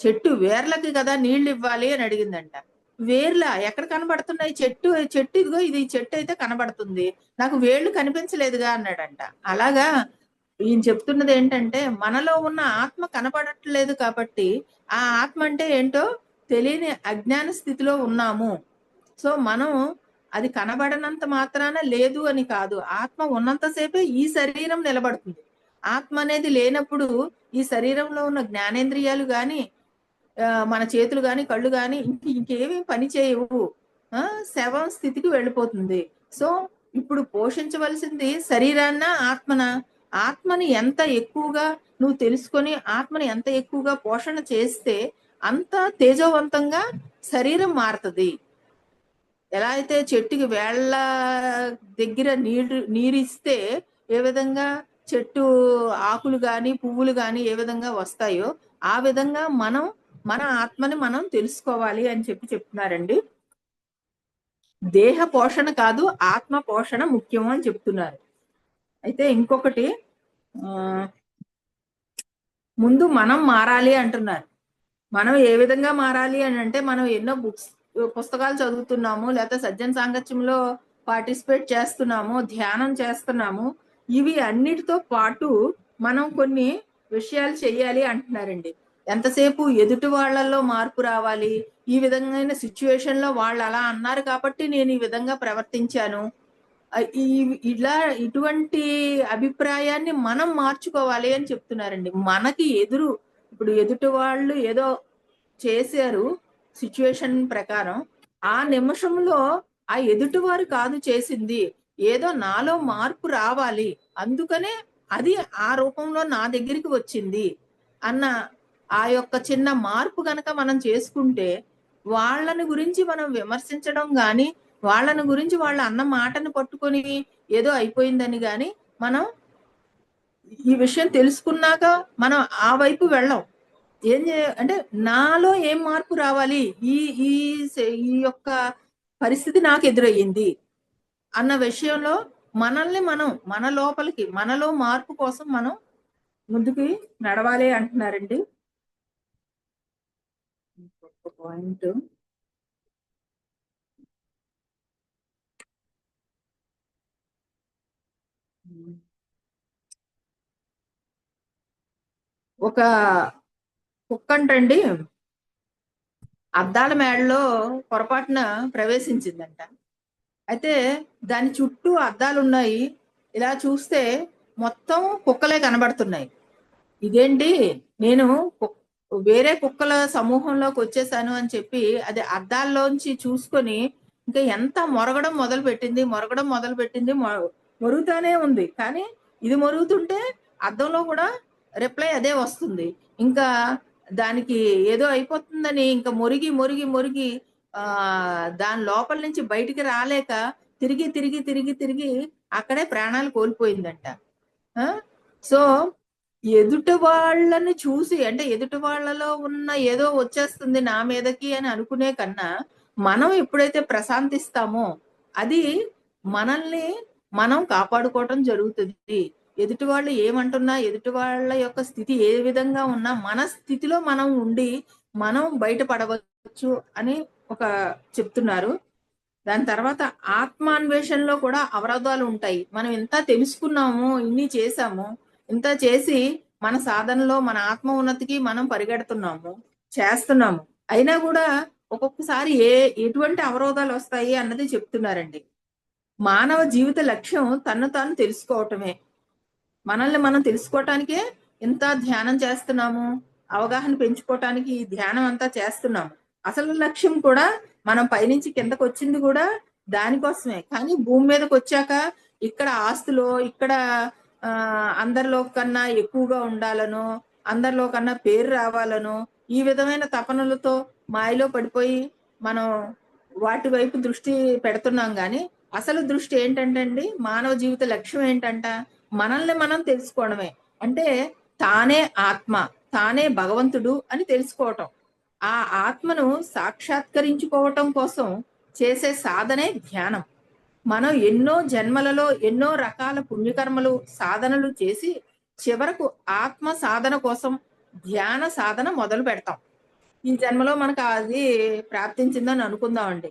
చెట్టు వేర్లకి కదా నీళ్ళివ్వాలి" అని అడిగిందంట. "వేర్లా? ఎక్కడ కనబడుతున్నాయి? చెట్టు ఇదిగో ఇది చెట్టయితే కనబడుతుంది. నాకు వేళ్ళు కనిపించలేదుగా" అన్నాడంట. అలాగా ఈయన చెప్తున్నదేంటంటే, మనలో ఉన్న ఆత్మ కనపడట్లేదు కాబట్టి, ఆ ఆత్మ అంటే ఏంటో తెలియని అజ్ఞాన స్థితిలో ఉన్నాము. సో, మనం అది కనబడనంత మాత్రాన లేదు అని కాదు. ఆత్మ ఉన్నంత సేపే ఈ శరీరం నిలబడుతుంది. ఆత్మ అనేది లేనప్పుడు ఈ శరీరంలో ఉన్న జ్ఞానేంద్రియాలు గాని, మన చేతులు గాని, కళ్ళు గాని ఇంకేమి పని చేయవు. శవం స్థితికి వెళ్ళిపోతుంది. సో, ఇప్పుడు పోషించవలసింది శరీరాన్నా, ఆత్మనా? ఆత్మని ఎంత ఎక్కువగా నువ్వు తెలుసుకొని, ఆత్మని ఎంత ఎక్కువగా పోషణ చేస్తే, అంత తేజోవంతంగా శరీరం మారతది. ఎలా అయితే చెట్టుకి వేళ్ళ దగ్గర నీరిస్తే ఏ విధంగా చెట్టు ఆకులు గాని, పువ్వులు గాని ఏ విధంగా వస్తాయో, ఆ విధంగా మనం మన ఆత్మని మనం తెలుసుకోవాలి అని చెప్తున్నారండి. దేహ పోషణ కాదు, ఆత్మ పోషణ ముఖ్యం అని చెప్తున్నారు. అయితే ఇంకొకటి, ఆ, ముందు మనం మారాలి అంటున్నారు. మనం ఏ విధంగా మారాలి అని అంటే, మనం ఎన్నో పుస్తకాలు చదువుతున్నాము, లేకపోతే సజ్జన సాంగత్యంలో పార్టిసిపేట్ చేస్తున్నాము, ధ్యానం చేస్తున్నాము. ఇవి అన్నిటితో పాటు మనం కొన్ని విషయాలు చెయ్యాలి అంటున్నారండి. ఎంతసేపు ఎదుటి వాళ్ళల్లో మార్పు రావాలి, ఈ విధమైన సిచ్యువేషన్ లో వాళ్ళు అలా అన్నారు కాబట్టి నేను ఈ విధంగా ప్రవర్తించాను, ఇలా ఇటువంటి అభిప్రాయాన్ని మనం మార్చుకోవాలి అని చెప్తున్నారండి. మనకి ఇప్పుడు ఎదుటి వాళ్ళు ఏదో చేశారు సిచ్యువేషన్ ప్రకారం, ఆ నిమిషంలో ఆ ఎదుటివారు కాదు చేసింది, ఏదో నాలో మార్పు రావాలి, అందుకనే అది ఆ రూపంలో నా దగ్గరికి వచ్చింది అన్న ఆ యొక్క చిన్న మార్పు గనక మనం చేసుకుంటే, వాళ్ళని గురించి మనం విమర్శించడం గాని, వాళ్ళని గురించి వాళ్ళ అన్న మాటను పట్టుకొని ఏదో అయిపోయిందని గాని, మనం ఈ విషయం తెలుసుకున్నాక మనం ఆ వైపు వెళ్ళం. అంటే నాలో ఏం మార్పు రావాలి, ఈ ఈ ఈ యొక్క పరిస్థితి నాకు ఎదురయ్యింది అన్న విషయంలో మనల్ని మనం, మన లోపలికి, మనలో మార్పు కోసం మనం ముందుకి నడవాలి అంటున్నారండి. ఇంకొక పాయింట్, ఒక కుక్కంటండి అద్దాల మేడలో పొరపాటున ప్రవేశించిందంట. అయితే దాని చుట్టూ అద్దాలు ఉన్నాయి, ఇలా చూస్తే మొత్తం కుక్కలే కనబడుతున్నాయి. ఇదేంటి, నేను వేరే కుక్కల సమూహంలోకి వచ్చేసాను అని చెప్పి అది అద్దాల్లోంచి చూసుకొని ఇంకా ఎంత మొరగడం మొదలు పెట్టింది, మొరుగుతానే ఉంది. కానీ ఇది మొరుగుతుంటే అద్దంలో కూడా రిప్లై అదే వస్తుంది. ఇంకా దానికి ఏదో అయిపోతుందని ఇంకా మొరిగి మొరిగి మొరిగి ఆ దాని లోపల నుంచి బయటికి రాలేక తిరిగి తిరిగి తిరిగి తిరిగి అక్కడే ప్రాణాలు కోల్పోయిందంట. సో ఎదుటి వాళ్ళని చూసి, అంటే ఎదుటి వాళ్ళలో ఉన్న ఏదో వచ్చేస్తుంది నా మీదకి అని అనుకునే కన్నా, మనం ఎప్పుడైతే ప్రశాంతిస్తామో అది మనల్ని మనం కాపాడుకోవటం జరుగుతుంది. ఎదుటి వాళ్ళు ఏమంటున్నా, ఎదుటి వాళ్ళ యొక్క స్థితి ఏ విధంగా ఉన్నా మన స్థితిలో మనం ఉండి మనం బయటపడవచ్చు అని ఒక చెప్తున్నారు. దాని తర్వాత ఆత్మాన్వేషణలో కూడా అవరోధాలు ఉంటాయి. మనం ఇంత తెలుసుకున్నాము, ఇన్ని చేశాము, ఇంత చేసి మన సాధనలో మన ఆత్మ ఉన్నతికి మనం పరిగెడుతున్నాము, చేస్తున్నాము. అయినా కూడా ఒక్కొక్కసారి ఎటువంటి అవరోధాలు వస్తాయి అన్నది చెప్తున్నారండి. మానవ జీవిత లక్ష్యం తను తాను తెలుసుకోవటమే. మనల్ని మనం తెలుసుకోవటానికే ఇంత ధ్యానం చేస్తున్నాము, అవగాహన పెంచుకోవటానికి ఈ ధ్యానం అంతా చేస్తున్నాము. అసలు లక్ష్యం కూడా మనం పైనుంచి కిందకు వచ్చింది కూడా దానికోసమే. కానీ భూమి మీదకి వచ్చాక ఇక్కడ ఆస్తులో, ఇక్కడ అందరిలో కన్నా ఎక్కువగా ఉండాలనో, అందరిలో కన్నా పేరు రావాలనో, ఈ విధమైన తపనలతో మాయలో పడిపోయి మనం వాటి వైపు దృష్టి పెడుతున్నాం. కానీ అసలు దృష్టి ఏంటంటే అండి, మానవ జీవిత లక్ష్యం ఏంటంట, మనల్ని మనం తెలుసుకోవడమే. అంటే తానే ఆత్మ, తానే భగవంతుడు అని తెలుసుకోవటం. ఆ ఆత్మను సాక్షాత్కరించుకోవటం కోసం చేసే సాధనే ధ్యానం. మనం ఎన్నో జన్మలలో ఎన్నో రకాల పుణ్యకర్మలు, సాధనలు చేసి చివరకు ఆత్మ సాధన కోసం ధ్యాన సాధన మొదలు పెడతాం. ఈ జన్మలో మనకు అది ప్రాప్తించిందని అనుకుందామండి.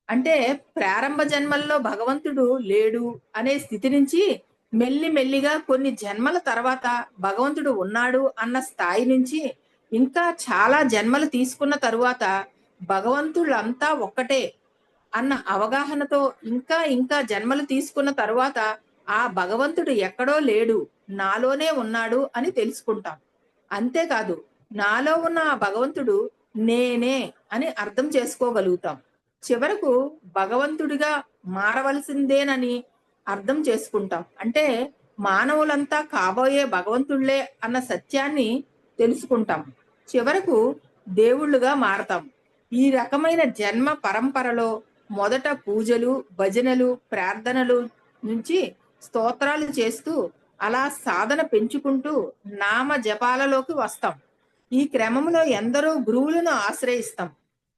అంటే ప్రారంభ జన్మల్లో భగవంతుడు లేడు అనే స్థితి నుంచి మెల్లి మెల్లిగా కొన్ని జన్మల తర్వాత భగవంతుడు ఉన్నాడు అన్న స్థాయి నుంచి ఇంకా చాలా జన్మలు తీసుకున్న తరువాత భగవంతుళ్ళంతా ఒక్కటే అన్న అవగాహనతో ఇంకా ఇంకా జన్మలు తీసుకున్న తరువాత ఆ భగవంతుడు ఎక్కడో లేడు, నాలోనే ఉన్నాడు అని తెలుసుకుంటాం. అంతేకాదు, నాలో ఉన్న ఆ భగవంతుడు నేనే అని అర్థం చేసుకోగలుగుతాం. చివరకు భగవంతుడిగా మారవలసిందేనని అర్థం చేసుకుంటాం. అంటే మానవులంతా కాబోయే భగవంతుళ్ళే అన్న సత్యాన్ని తెలుసుకుంటాం. చివరకు దేవుళ్ళుగా మారతాం. ఈ రకమైన జన్మ పరంపరలో మొదట పూజలు, భజనలు, ప్రార్థనలు నుంచి స్తోత్రాలు చేస్తూ అలా సాధన పెంచుకుంటూ నామ జపాలలోకి వస్తాం. ఈ క్రమంలో ఎందరో గురువులను ఆశ్రయిస్తాం,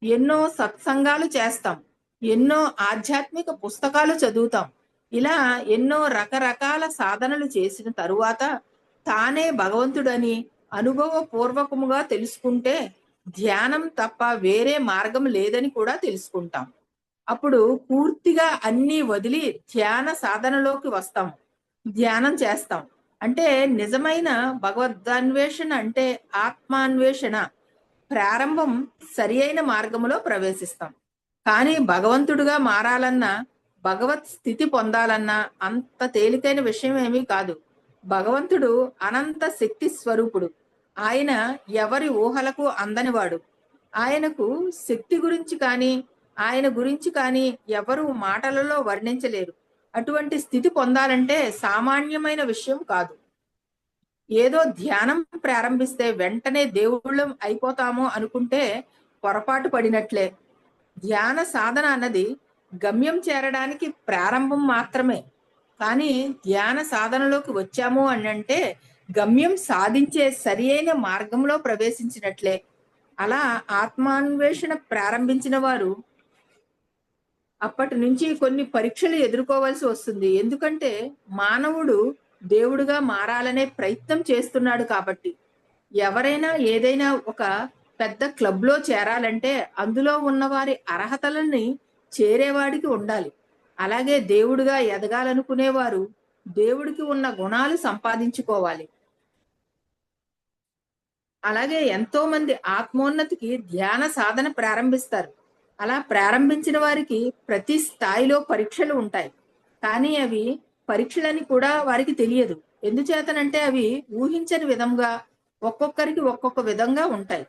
ఎన్నో సత్సంగాలు చేస్తాం, ఎన్నో ఆధ్యాత్మిక పుస్తకాలు చదువుతాం. ఇలా ఎన్నో రకరకాల సాధనలు చేసిన తరువాత తానే భగవంతుడని అనుభవపూర్వకముగా తెలుసుకుంటే ధ్యానం తప్ప వేరే మార్గం లేదని కూడా తెలుసుకుంటాం. అప్పుడు పూర్తిగా అన్నీ వదిలి ధ్యాన సాధనలోకి వస్తాం. ధ్యానం చేస్తాం. అంటే నిజమైన భగవద్ధాన్వేషణ అంటే ఆత్మాన్వేషణ ప్రారంభం సరి అయిన మార్గములో ప్రవేశిస్తాం. కానీ భగవంతుడుగా మారాలన్నా, భగవత్ స్థితి పొందాలన్నా అంత తేలికైన విషయం ఏమీ కాదు. భగవంతుడు అనంత శక్తి స్వరూపుడు. ఆయన ఎవరి ఊహలకు అందనివాడు. ఆయనకు శక్తి గురించి కానీ, ఆయన గురించి కానీ ఎవరు మాటలలో వర్ణించలేరు. అటువంటి స్థితి పొందాలంటే సామాన్యమైన విషయం కాదు. ఏదో ధ్యానం ప్రారంభిస్తే వెంటనే దేవుళ్ళం అయిపోతాము అనుకుంటే పొరపాటు పడినట్లే. ధ్యాన సాధన అన్నది గమ్యం చేరడానికి ప్రారంభం మాత్రమే. కానీ ధ్యాన సాధనలోకి వచ్చాము అని అంటే గమ్యం సాధించే సరి అయిన మార్గంలో ప్రవేశించినట్లే. అలా ఆత్మాన్వేషణ ప్రారంభించిన వారు అప్పటి నుంచి కొన్ని పరీక్షలు ఎదుర్కోవాల్సి వస్తుంది. ఎందుకంటే మానవుడు దేవుడుగా మారాలనే ప్రయత్నం చేస్తున్నాడు కాబట్టి. ఎవరైనా ఏదైనా ఒక పెద్ద క్లబ్లో చేరాలంటే అందులో ఉన్న వారి అర్హతలని చేరేవాడికి ఉండాలి. అలాగే దేవుడుగా ఎదగాలనుకునేవారు దేవుడికి ఉన్న గుణాలు సంపాదించుకోవాలి. అలాగే ఎంతో మంది ఆత్మోన్నతికి ధ్యాన సాధన ప్రారంభిస్తారు. అలా ప్రారంభించిన వారికి ప్రతి స్థాయిలో పరీక్షలు ఉంటాయి. కానీ అవి పరీక్షలని కూడా వారికి తెలియదు. ఎందుచేతనంటే అవి ఊహించని విధంగా ఒక్కొక్కరికి ఒక్కొక్క విధంగా ఉంటాయి.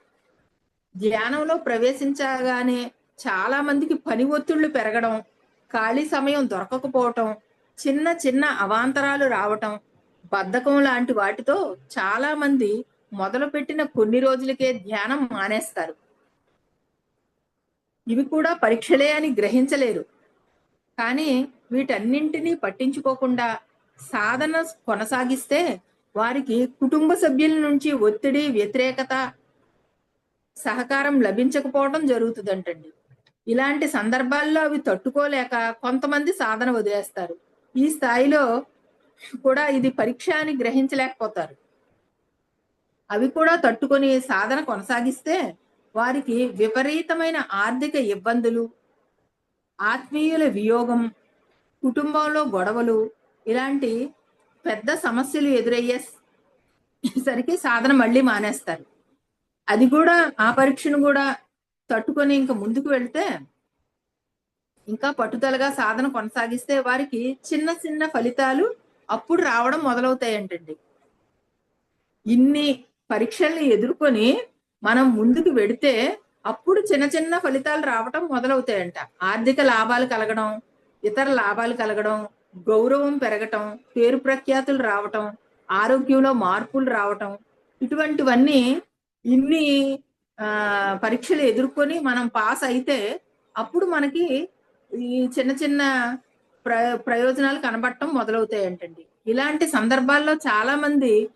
ధ్యానంలో ప్రవేశించగానే చాలా మందికి పని ఒత్తిళ్లు పెరగడం, ఖాళీ సమయం దొరకకపోవటం, చిన్న చిన్న అవాంతరాలు రావటం, బద్ధకం లాంటి వాటితో చాలా మంది మొదలుపెట్టిన కొన్ని రోజులకే ధ్యానం మానేస్తారు. ఇవి కూడా పరీక్షలే అని గ్రహించలేరు. కానీ వీటన్నింటినీ పట్టించుకోకుండా సాధన కొనసాగిస్తే వారికి కుటుంబ సభ్యుల నుంచి ఒత్తిడి, వ్యతిరేకత, సహకారం లభించకపోవడం జరుగుతుందంటండి. ఇలాంటి సందర్భాల్లో అవి తట్టుకోలేక కొంతమంది సాధన వదిలేస్తారు. ఈ స్థాయిలో కూడా ఇది పరీక్ష అని గ్రహించలేకపోతారు. అవి కూడా తట్టుకొని సాధన కొనసాగిస్తే వారికి విపరీతమైన ఆర్థిక ఇబ్బందులు, ఆత్మీయుల వియోగం, కుటుంబంలో గొడవలు ఇలాంటి పెద్ద సమస్యలు ఎదురయ్యేసరికి సాధన మళ్ళీ మానేస్తారు. అది కూడా ఆ పరీక్షను కూడా తట్టుకొని ఇంకా ముందుకు వెళ్తే ఇంకా పట్టుదలగా సాధన కొనసాగిస్తే వారికి చిన్న చిన్న ఫలితాలు అప్పుడు రావడం మొదలవుతాయంటండి. ఇన్ని పరీక్షల్ని ఎదుర్కొని మనం ముందుకు వెడితే అప్పుడు చిన్న చిన్న ఫలితాలు రావటం మొదలవుతాయంట. ఆర్థిక లాభాలు కలగడం, ఇతర లాభాలు కలగడం, గౌరవం పెరగటం, పేరు ప్రఖ్యాతులు రావటం, ఆరోగ్యంలో మార్పులు రావటం, ఇటువంటివన్నీ ఇన్ని పరీక్షలు ఎదుర్కొని మనం పాస్ అయితే అప్పుడు మనకి ఈ చిన్న చిన్న ప్రయోజనాలు కనబడటం మొదలవుతాయంటండి. ఇలాంటి సందర్భాల్లో చాలా మంది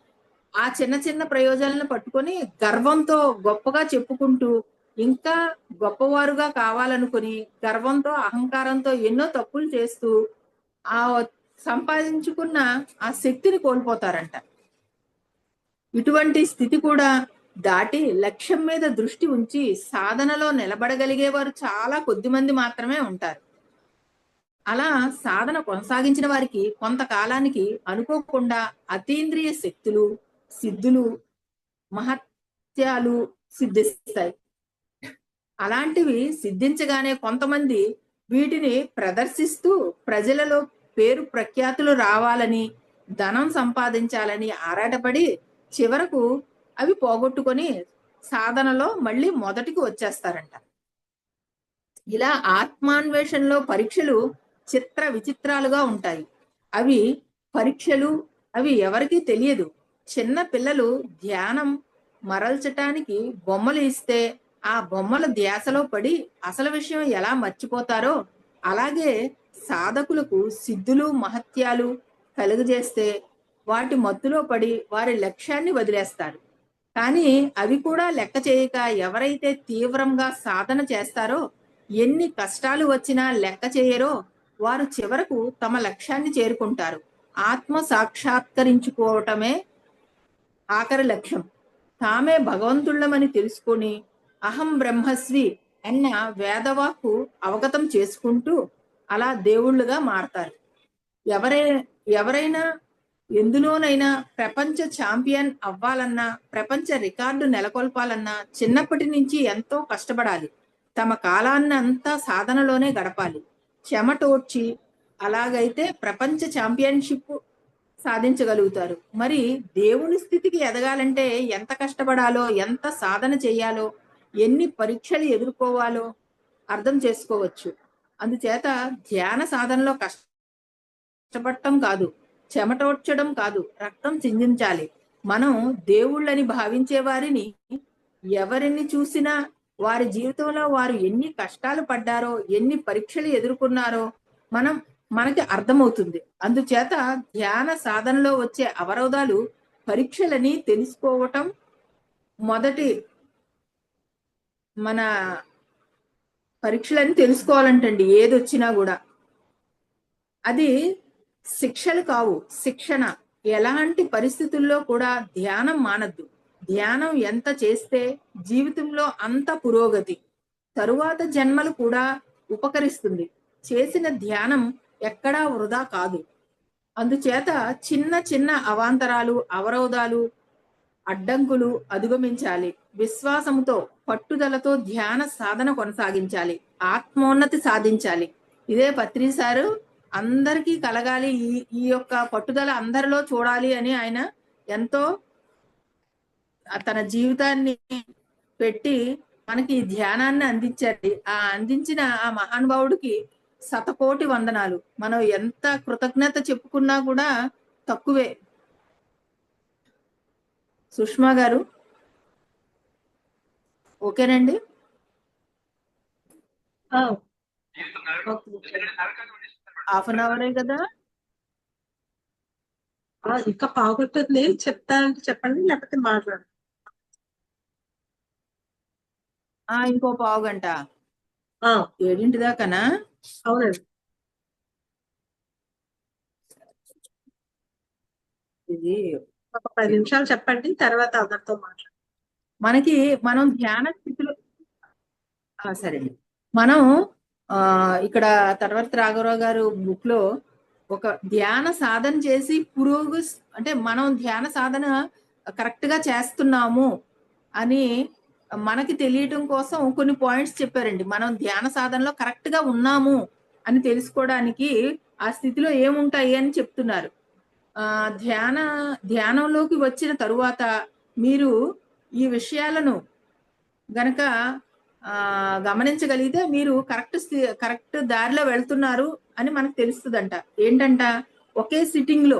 ఆ చిన్న చిన్న ప్రయోజనాలను పట్టుకొని గర్వంతో గొప్పగా చెప్పుకుంటూ ఇంకా గొప్పవారుగా కావాలనుకుని గర్వంతో, అహంకారంతో ఎన్నో తప్పులు చేస్తూ ఆ సంపాదించుకున్న ఆ శక్తిని కోల్పోతారంట. ఇటువంటి స్థితి కూడా దాటి లక్ష్యం మీద దృష్టి ఉంచి సాధనలో నిలబడగలిగేవారు చాలా కొద్ది మంది మాత్రమే ఉంటారు. అలా సాధన కొనసాగించిన వారికి కొంతకాలానికి అనుకోకుండా అతీంద్రియ శక్తులు, సిద్ధులు, మహత్యాలు సిద్ధిస్తాయి. అలాంటివి సిద్ధించగానే కొంతమంది వీటిని ప్రదర్శిస్తూ ప్రజలలో పేరు ప్రఖ్యాతులు రావాలని, ధనం సంపాదించాలని ఆరాటపడి చివరకు అవి పోగొట్టుకొని సాధనలో మళ్ళీ మొదటికి వచ్చేస్తారంట. ఇలా ఆత్మాన్వేషణలో పరీక్షలు చిత్ర విచిత్రాలుగా ఉంటాయి. అవి పరీక్షలు అవి ఎవరికీ తెలియదు. చిన్న పిల్లలు ధ్యానం మరల్చటానికి బొమ్మలు ఇస్తే ఆ బొమ్మల ధ్యాసలో పడి అసలు విషయం ఎలా మర్చిపోతారో అలాగే సాధకులకు సిద్ధులు, మహత్యాలు కలుగజేస్తే వాటి మత్తులో పడి వారి లక్ష్యాన్ని వదిలేస్తారు. కానీ అవి కూడా లెక్క చేయక ఎవరైతే తీవ్రంగా సాధన చేస్తారో ఎన్ని కష్టాలు వచ్చినా లెక్క చేయరో వారు చివరకు తమ లక్ష్యాన్ని చేరుకుంటారు. ఆత్మ సాక్షాత్కరించుకోవటమే ఆఖరి లక్ష్యం. తామే భగవంతుళ్ళమని తెలుసుకొని అహం బ్రహ్మస్వి అన్న వేదవాక్కు అవగతం చేసుకుంటూ అలా దేవుళ్ళుగా మారతారు. ఎవరైనా ఎందులోనైనా ప్రపంచ ఛాంపియన్ అవ్వాలన్నా, ప్రపంచ రికార్డు నెలకొల్పాలన్నా చిన్నప్పటి నుంచి ఎంతో కష్టపడాలి. తమ కాలాన్ని అంతా సాధనలోనే గడపాలి. చెమటోడ్చి అలాగైతే ప్రపంచ ఛాంపియన్షిప్ సాధించగలుగుతారు. మరి దేవుని స్థితికి ఎదగాలంటే ఎంత కష్టపడాలో, ఎంత సాధన చేయాలో, ఎన్ని పరీక్షలు ఎదుర్కోవాలో అర్థం చేసుకోవచ్చు. అందుచేత ధ్యాన సాధనలో కష్టపడటం కాదు, చెమటోడ్చడం కాదు, రక్తం చిందించాలి. మనం దేవుళ్ళని భావించే వారిని ఎవరిని చూసినా వారి జీవితంలో వారు ఎన్ని కష్టాలు పడ్డారో, ఎన్ని పరీక్షలు ఎదుర్కొన్నారో మనకి అర్థమవుతుంది. అందుచేత ధ్యాన సాధనలో వచ్చే అవరోధాలు, పరీక్షలని తెలుసుకోవటం మొదటి మన పరీక్షలని తెలుసుకోవాలంటండి. ఏదొచ్చినా కూడా అది శిక్షలు కావు, శిక్షణ. ఎలాంటి పరిస్థితుల్లో కూడా ధ్యానం మానద్దు. ధ్యానం ఎంత చేస్తే జీవితంలో అంత పురోగతి. తరువాత జన్మలు కూడా ఉపకరిస్తుంది. చేసిన ధ్యానం ఎక్కడా వృధా కాదు. అందుచేత చిన్న చిన్న అవాంతరాలు, అవరోధాలు, అడ్డంకులు అధిగమించాలి. విశ్వాసంతో, పట్టుదలతో ధ్యాన సాధన కొనసాగించాలి. ఆత్మోన్నతి సాధించాలి. ఇదే పత్రి సారు అందరికీ కలగాలి, ఈ యొక్క పట్టుదల అందరిలో చూడాలి అని ఆయన ఎంతో తన జీవితాన్ని పెట్టి మనకి ధ్యానాన్ని అందించారు. ఆ అందించిన ఆ మహానుభావుడికి శతకోటి వందనాలు. మనం ఎంత కృతజ్ఞత చెప్పుకున్నా కూడా తక్కువే. సుష్మా గారు ఓకేనండి? హాఫ్ అన్ అవరే కదా? ఇంకా పావుగొట్టది చెప్తానంటే చెప్పండి, లేకపోతే మాట్లాడు. ఇంకో పావు గంట, 7 దాకానా? అవునండి. ఇది ఒక 10 నిమిషాలు చెప్పండి, తర్వాత అందరితో మాట్లాడు. మనం ధ్యాన స్థితిలో సరే మనం ఇక్కడ తర్వర్తి రాఘవరావు గారు బుక్ లో ఒక ధ్యాన సాధన చేసి అంటే మనం ధ్యాన సాధన కరెక్ట్ గా చేస్తున్నాము అని మనకి తెలియటం కోసం కొన్ని పాయింట్స్ చెప్పారండి. మనం ధ్యాన సాధనలో కరెక్ట్ గా ఉన్నాము అని తెలుసుకోవడానికి ఆ స్థితిలో ఏముంటాయి అని చెప్తున్నారు. ధ్యానంలోకి వచ్చిన తరువాత మీరు ఈ విషయాలను గనక గమనించగలిగితే మీరు కరెక్ట్ దారిలో వెళ్తున్నారు అని మనకు తెలుస్తుందంట. ఏంటంట, ఒకే సిట్టింగ్ లో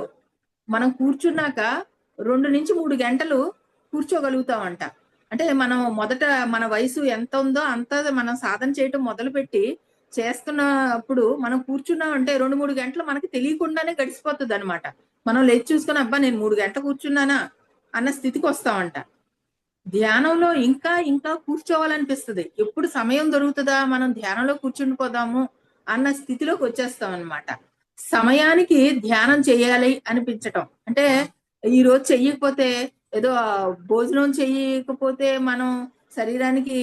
మనం కూర్చున్నాక 2 నుంచి 3 గంటలు కూర్చోగలుగుతామంట. అంటే మనం మొదట మన వయసు ఎంత ఉందో అంత మనం సాధన చేయటం మొదలుపెట్టి చేస్తున్నప్పుడు మనం కూర్చున్నామంటే 2-3 గంటలు మనకి తెలియకుండానే గడిచిపోతుంది అనమాట. మనం లేచి చూసుకుని అబ్బా నేను 3 గంటలు కూర్చున్నానా అన్న స్థితికి వస్తామంట. ధ్యానంలో ఇంకా ఇంకా కూర్చోవాలనిపిస్తుంది. ఎప్పుడు సమయం దొరుకుతుందా మనం ధ్యానంలో కూర్చుండిపోదాము అన్న స్థితిలోకి వచ్చేస్తాం అనమాట. సమయానికి ధ్యానం చేయాలి అనిపించటం అంటే ఈ రోజు చెయ్యకపోతే ఏదో భోజనం చెయ్యకపోతే మనం శరీరానికి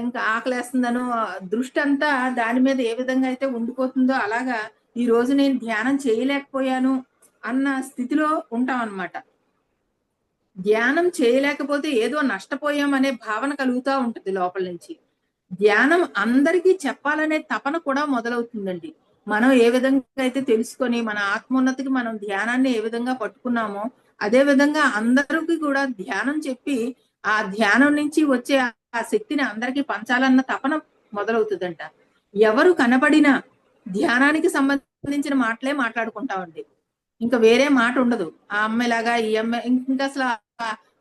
ఇంకా ఆకలేస్తుందనో దృష్టి అంతా దాని మీద ఏ విధంగా అయితే ఉండిపోతుందో అలాగా ఈ రోజు నేను ధ్యానం చేయలేకపోయాను అన్న స్థితిలో ఉంటాం అనమాట. ధ్యానం చేయలేకపోతే ఏదో నష్టపోయాం అనే భావన కలుగుతూ ఉంటుంది లోపల నుంచి. ధ్యానం అందరికీ చెప్పాలనే తపన కూడా మొదలవుతుందండి. మనం ఏ విధంగా అయితే తెలుసుకొని మన ఆత్మోన్నతికి మనం ధ్యానాన్ని ఏ విధంగా పట్టుకున్నామో అదే విధంగా అందరికీ కూడా ధ్యానం చెప్పి ఆ ధ్యానం నుంచి వచ్చే ఆ శక్తిని అందరికీ పంచాలన్న తపన మొదలవుతుందంట. ఎవరు కనబడినా ధ్యానానికి సంబంధించిన మాటలే మాట్లాడుకుంటామండి. ఇంకా వేరే మాట ఉండదు. ఆ అమ్మాయిలాగా ఈ అమ్మాయి ఇంకా అసలు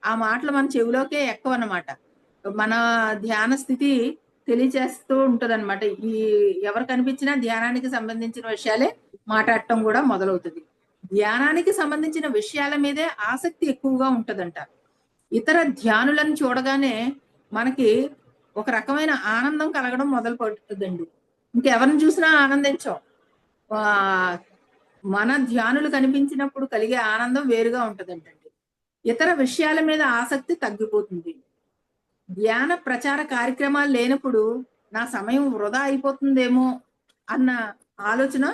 ఆ మాటలు మన చెవిలోకే ఎక్కువ అన్నమాట. మన ధ్యాన స్థితి తెలియచేస్తూ ఉంటది అనమాట. ఈ ఎవరు కనిపించినా ధ్యానానికి సంబంధించిన విషయాలే మాట్లాడటం కూడా మొదలవుతుంది. ధ్యానానికి సంబంధించిన విషయాల మీదే ఆసక్తి ఎక్కువగా ఉంటదంట. ఇతర ధ్యానులను చూడగానే మనకి ఒక రకమైన ఆనందం కలగడం మొదలు పడుతుందండి. ఇంకెవరిని చూసినా ఆనందించం. ఆ, మన ధ్యానులు కనిపించినప్పుడు కలిగే ఆనందం వేరుగా ఉంటదంటండి. ఇతర విషయాల మీద ఆసక్తి తగ్గిపోతుంది. ధ్యాన ప్రచార కార్యక్రమాలు లేనప్పుడు నా సమయం వృధా అయిపోతుందేమో అన్న ఆలోచన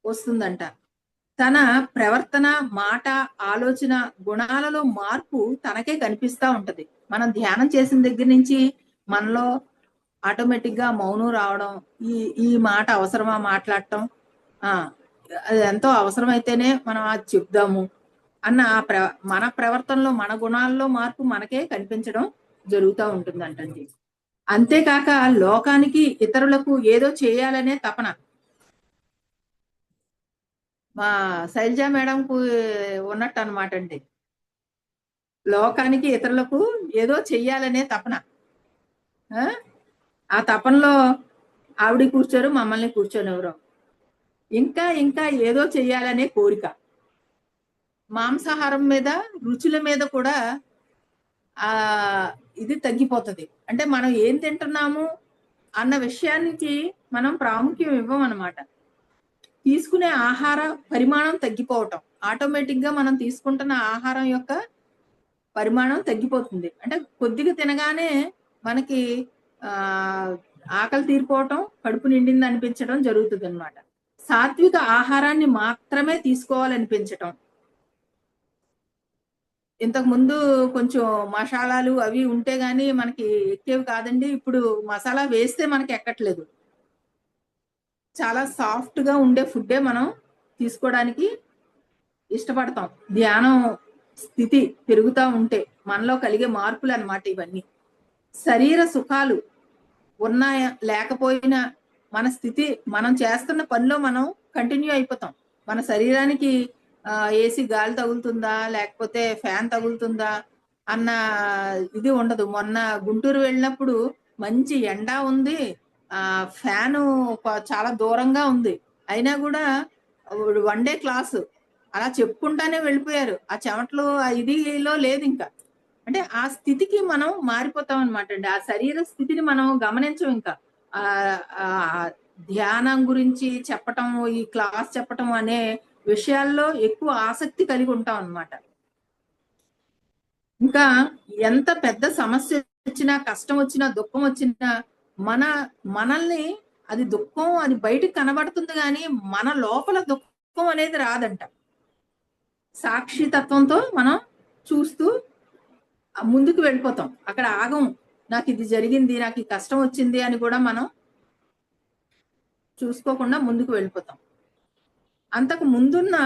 వస్తుందంట. తన ప్రవర్తన, మాట, ఆలోచన, గుణాలలో మార్పు తనకే కనిపిస్తా ఉంటది. మనం ధ్యానం చేసిన దగ్గర నుంచి మనలో ఆటోమేటిక్ గా మౌనం రావడం, ఈ ఈ మాట అవసరమా మాట్లాడటం, ఆ అది ఎంతో అవసరమైతేనే మనం అది చెప్దాము అన్న మన ప్రవర్తనలో, మన గుణాల్లో మార్పు మనకే కనిపించడం జరుగుతూ ఉంటుందంటండి. అంతేకాక లోకానికి, ఇతరులకు ఏదో చేయాలనే తపన. మా శైలజ మేడంకు ఉన్నట్టు అనమాట అండి. లోకానికి, ఇతరులకు ఏదో చెయ్యాలనే తపన. ఆ ఆ తపనలో ఆవిడ కూర్చోరు, మమ్మల్ని కూర్చోనివ్వరు. ఇంకా ఇంకా ఏదో చెయ్యాలనే కోరిక. మాంసాహారం మీద, రుచుల మీద కూడా ఆ ఇది తగ్గిపోతుంది. అంటే మనం ఏం తింటున్నాము అన్న విషయానికి మనం ప్రాముఖ్యం ఇవ్వమన్నమాట. తీసుకునే ఆహార పరిమాణం తగ్గిపోవటం, ఆటోమేటిక్ గా మనం తీసుకుంటున్న ఆహారం యొక్క పరిమాణం తగ్గిపోతుంది. అంటే కొద్దిగా తినగానే మనకి ఆ ఆకలి తీరిపోవటం, కడుపు నిండింది అనిపించడం జరుగుతుంది అనమాట. సాత్విక ఆహారాన్ని మాత్రమే తీసుకోవాలనిపించటం. ఇంతకు ముందు కొంచెం మసాలాలు అవి ఉంటే గానీ మనకి ఎక్కేవి కాదండి. ఇప్పుడు మసాలా వేస్తే మనకి ఎక్కట్లేదు. చాలా సాఫ్ట్ గా ఉండే ఫుడ్డే మనం తీసుకోవడానికి ఇష్టపడతాం. ధ్యానం స్థితి పెరుగుతూ ఉంటే మనలో కలిగే మార్పులు అన్నమాట ఇవన్నీ. శరీర సుఖాలు ఉన్నాయా లేకపోయినా మన స్థితి, మనం చేస్తున్న పనిలో మనం కంటిన్యూ అయిపోతాం. మన శరీరానికి ఏసీ గాలి తగులుతుందా లేకపోతే ఫ్యాన్ తగులుతుందా అన్న ఇది ఉండదు. మొన్న గుంటూరు వెళ్ళినప్పుడు మంచి ఎండ ఉంది, ఫ్యాను చాలా దూరంగా ఉంది, అయినా కూడా వన్ డే క్లాసు అలా చెప్పుకుంటానే వెళ్ళిపోయారు. ఆ చెమటలు ఆ ఇదిలో లేదు ఇంకా. అంటే ఆ స్థితికి మనం మారిపోతాం అనమాట అండి. ఆ శరీర స్థితిని మనం గమనించం ఇంకా. ఆ ఆ ధ్యానం గురించి చెప్పటం, ఈ క్లాస్ చెప్పటం అనే విషయాల్లో ఎక్కువ ఆసక్తి కలిగి ఉంటాం అనమాట. ఇంకా ఎంత పెద్ద సమస్య వచ్చినా, కష్టం వచ్చినా, దుఃఖం వచ్చినా మనల్ని అది దుఃఖం అది బయటకు కనబడుతుంది కానీ మన లోపల దుఃఖం అనేది రాదంట. సాక్షి తత్వంతో మనం చూస్తూ ముందుకు వెళ్ళిపోతాం. అక్కడ ఆగం. నాకు ఇది జరిగింది, నాకు ఈ కష్టం వచ్చింది అని కూడా మనం చూసుకోకుండా ముందుకు వెళ్ళిపోతాం. అంతకు ముందున్న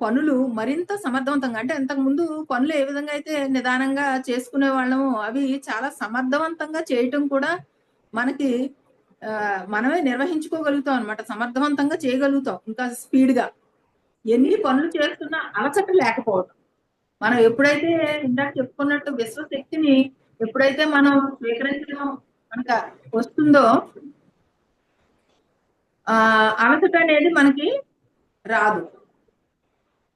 పనులు మరింత సమర్థవంతంగా, అంటే అంతకు ముందు పనులు ఏ విధంగా అయితే నిదానంగా చేసుకునే వాళ్ళము అవి చాలా సమర్థవంతంగా చేయటం కూడా మనకి మనమే నిర్వహించుకోగలుగుతాం అనమాట. సమర్థవంతంగా చేయగలుగుతాం ఇంకా స్పీడ్గా. ఎన్ని పనులు చేస్తున్నా అలసట లేకపోవడం. మనం ఎప్పుడైతే ఇందాక చెప్పుకున్నట్టు విశ్వశక్తిని ఎప్పుడైతే మనం స్వీకరించడం మనకు వస్తుందో అలసట అనేది మనకి రాదు.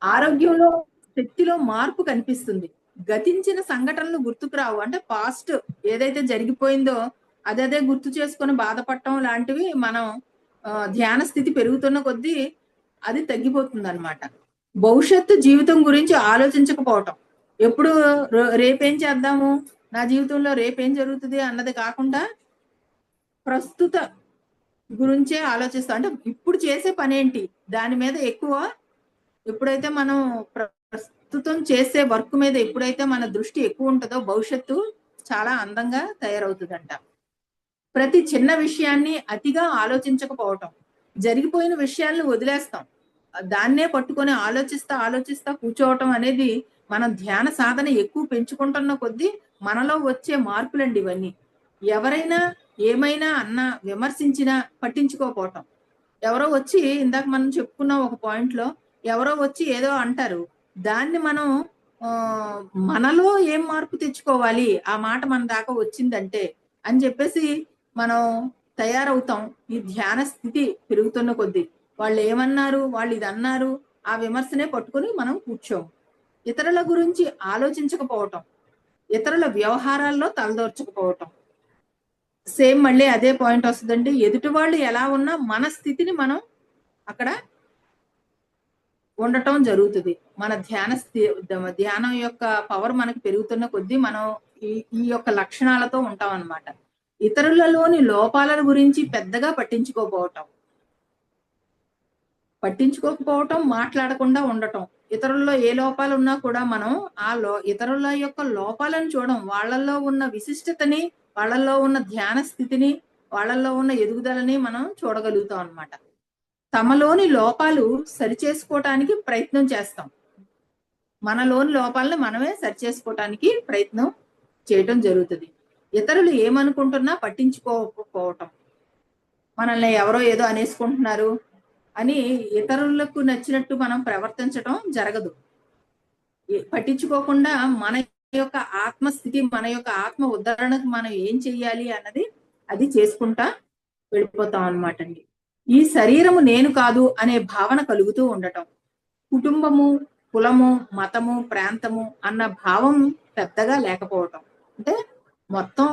ఆరోగ్యంలో, శక్తిలో మార్పు కనిపిస్తుంది. గతించిన సంఘటనలు గుర్తుకు రావు. అంటే పాస్ట్ ఏదైతే జరిగిపోయిందో అదే గుర్తు చేసుకొని బాధపడటం లాంటివి మనం ధ్యాన స్థితి పెరుగుతున్న కొద్దీ అది తగ్గిపోతుంది అనమాట. భవిష్యత్తు జీవితం గురించి ఆలోచించకపోవటం. ఎప్పుడు రేపేం చేద్దాము, నా జీవితంలో రేపేం జరుగుతుంది అన్నది కాకుండా ప్రస్తుత గురించే ఆలోచిస్తాం. అంటే ఇప్పుడు చేసే పని ఏంటి దాని మీద ఎక్కువ, ఎప్పుడైతే మనం ప్రస్తుతం చేసే వర్క్ మీద ఎప్పుడైతే మన దృష్టి ఎక్కువ ఉంటుందో భవిష్యత్తు చాలా అందంగా తయారవుతుందంట. ప్రతి చిన్న విషయాన్ని అతిగా ఆలోచించకపోవటం. జరిగిపోయిన విషయాలను వదిలేస్తాం, దాన్నే పట్టుకొని ఆలోచిస్తా కూర్చోవటం అనేది మనం ధ్యాన సాధన ఎక్కువ పెంచుకుంటున్న కొద్దీ మనలో వచ్చే మార్పులండి ఇవన్నీ. ఎవరైనా ఏమైనా అన్నా, విమర్శించినా పట్టించుకోకపోవటం. ఎవరో వచ్చి ఇందాక మనం చెప్పుకున్నాం ఒక పాయింట్ లో, ఎవరో వచ్చి ఏదో అంటారు, దాన్ని మనం మనలో ఏం మార్పు తెచ్చుకోవాలి ఆ మాట మన దాకా వచ్చిందంటే అని చెప్పేసి మనం తయారవుతాం. ఈ ధ్యాన స్థితి పెరుగుతున్న కొద్దీ వాళ్ళు ఏమన్నారు, వాళ్ళు ఇది అన్నారు, ఆ విమర్శనే పట్టుకొని మనం కూర్చోం. ఇతరుల గురించి ఆలోచించకపోవటం, ఇతరుల వ్యవహారాల్లో తలదోర్చకపోవటం. సేమ్ మళ్ళీ అదే పాయింట్ వస్తుందండి. ఎదుటి వాళ్ళు ఎలా ఉన్నా మన స్థితిని మనం అక్కడ ఉండటం జరుగుతుంది. మన ధ్యానం యొక్క పవర్ మనకి పెరుగుతున్న కొద్దీ మనం ఈ ఈ యొక్క లక్షణాలతో ఉంటాం అన్నమాట. ఇతరులలోని లోపాల గురించి పెద్దగా పట్టించుకోకపోవటం, మాట్లాడకుండా ఉండటం. ఇతరుల్లో ఏ లోపాలు ఉన్నా కూడా మనం ఇతరుల యొక్క లోపాలను చూడం. వాళ్ళల్లో ఉన్న విశిష్టతని, వాళ్ళల్లో ఉన్న ధ్యాన స్థితిని, వాళ్ళల్లో ఉన్న ఎదుగుదలని మనం చూడగలుగుతాం అన్నమాట. తమలోని లోపాలు సరిచేసుకోవటానికి ప్రయత్నం చేస్తాం. మనలోని లోపాలను మనమే సరిచేసుకోవటానికి ప్రయత్నం చేయటం జరుగుతుంది. ఇతరులు ఏమనుకుంటున్నా పట్టించుకోకపోవటం. మనల్ని ఎవరో ఏదో అనేసుకుంటున్నారు అని ఇతరులకు నచ్చినట్టు మనం ప్రవర్తించటం జరగదు. పట్టించుకోకుండా మన యొక్క ఆత్మస్థితి, మన యొక్క ఆత్మ ఉద్ధరణకు మనం ఏం చెయ్యాలి అన్నది అది చేసుకుంటా వెళ్ళిపోతాం అన్నమాట అండి. ఈ శరీరము నేను కాదు అనే భావన కలుగుతూ ఉండటం. కుటుంబము, కులము, మతము, ప్రాంతము అన్న భావం పెద్దగా లేకపోవటం. అంటే మొత్తం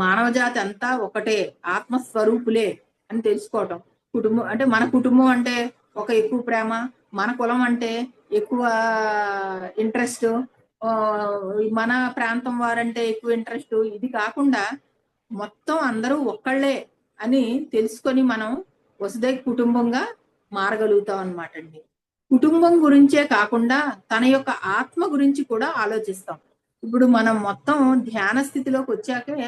మానవ జాతి అంతా ఒకటే, ఆత్మస్వరూపులే అని తెలుసుకోవటం. కుటుంబం అంటే మన కుటుంబం అంటే ఒక ఎక్కువ ప్రేమ, మన కులం అంటే ఎక్కువ ఇంట్రెస్ట్, మన ప్రాంతం వారంటే ఎక్కువ ఇంట్రెస్ట్. ఇది కాకుండా మొత్తం అందరూ ఒక్కళ్ళే అని తెలుసుకొని మనం వసుదైక కుటుంబంగా మారగలుగుతాం అన్నమాట అండి. కుటుంబం గురించే కాకుండా తన యొక్క ఆత్మ గురించి కూడా ఆలోచిస్తాం. ఇప్పుడు మనం మొత్తం ధ్యాన స్థితిలోకి వచ్చాకే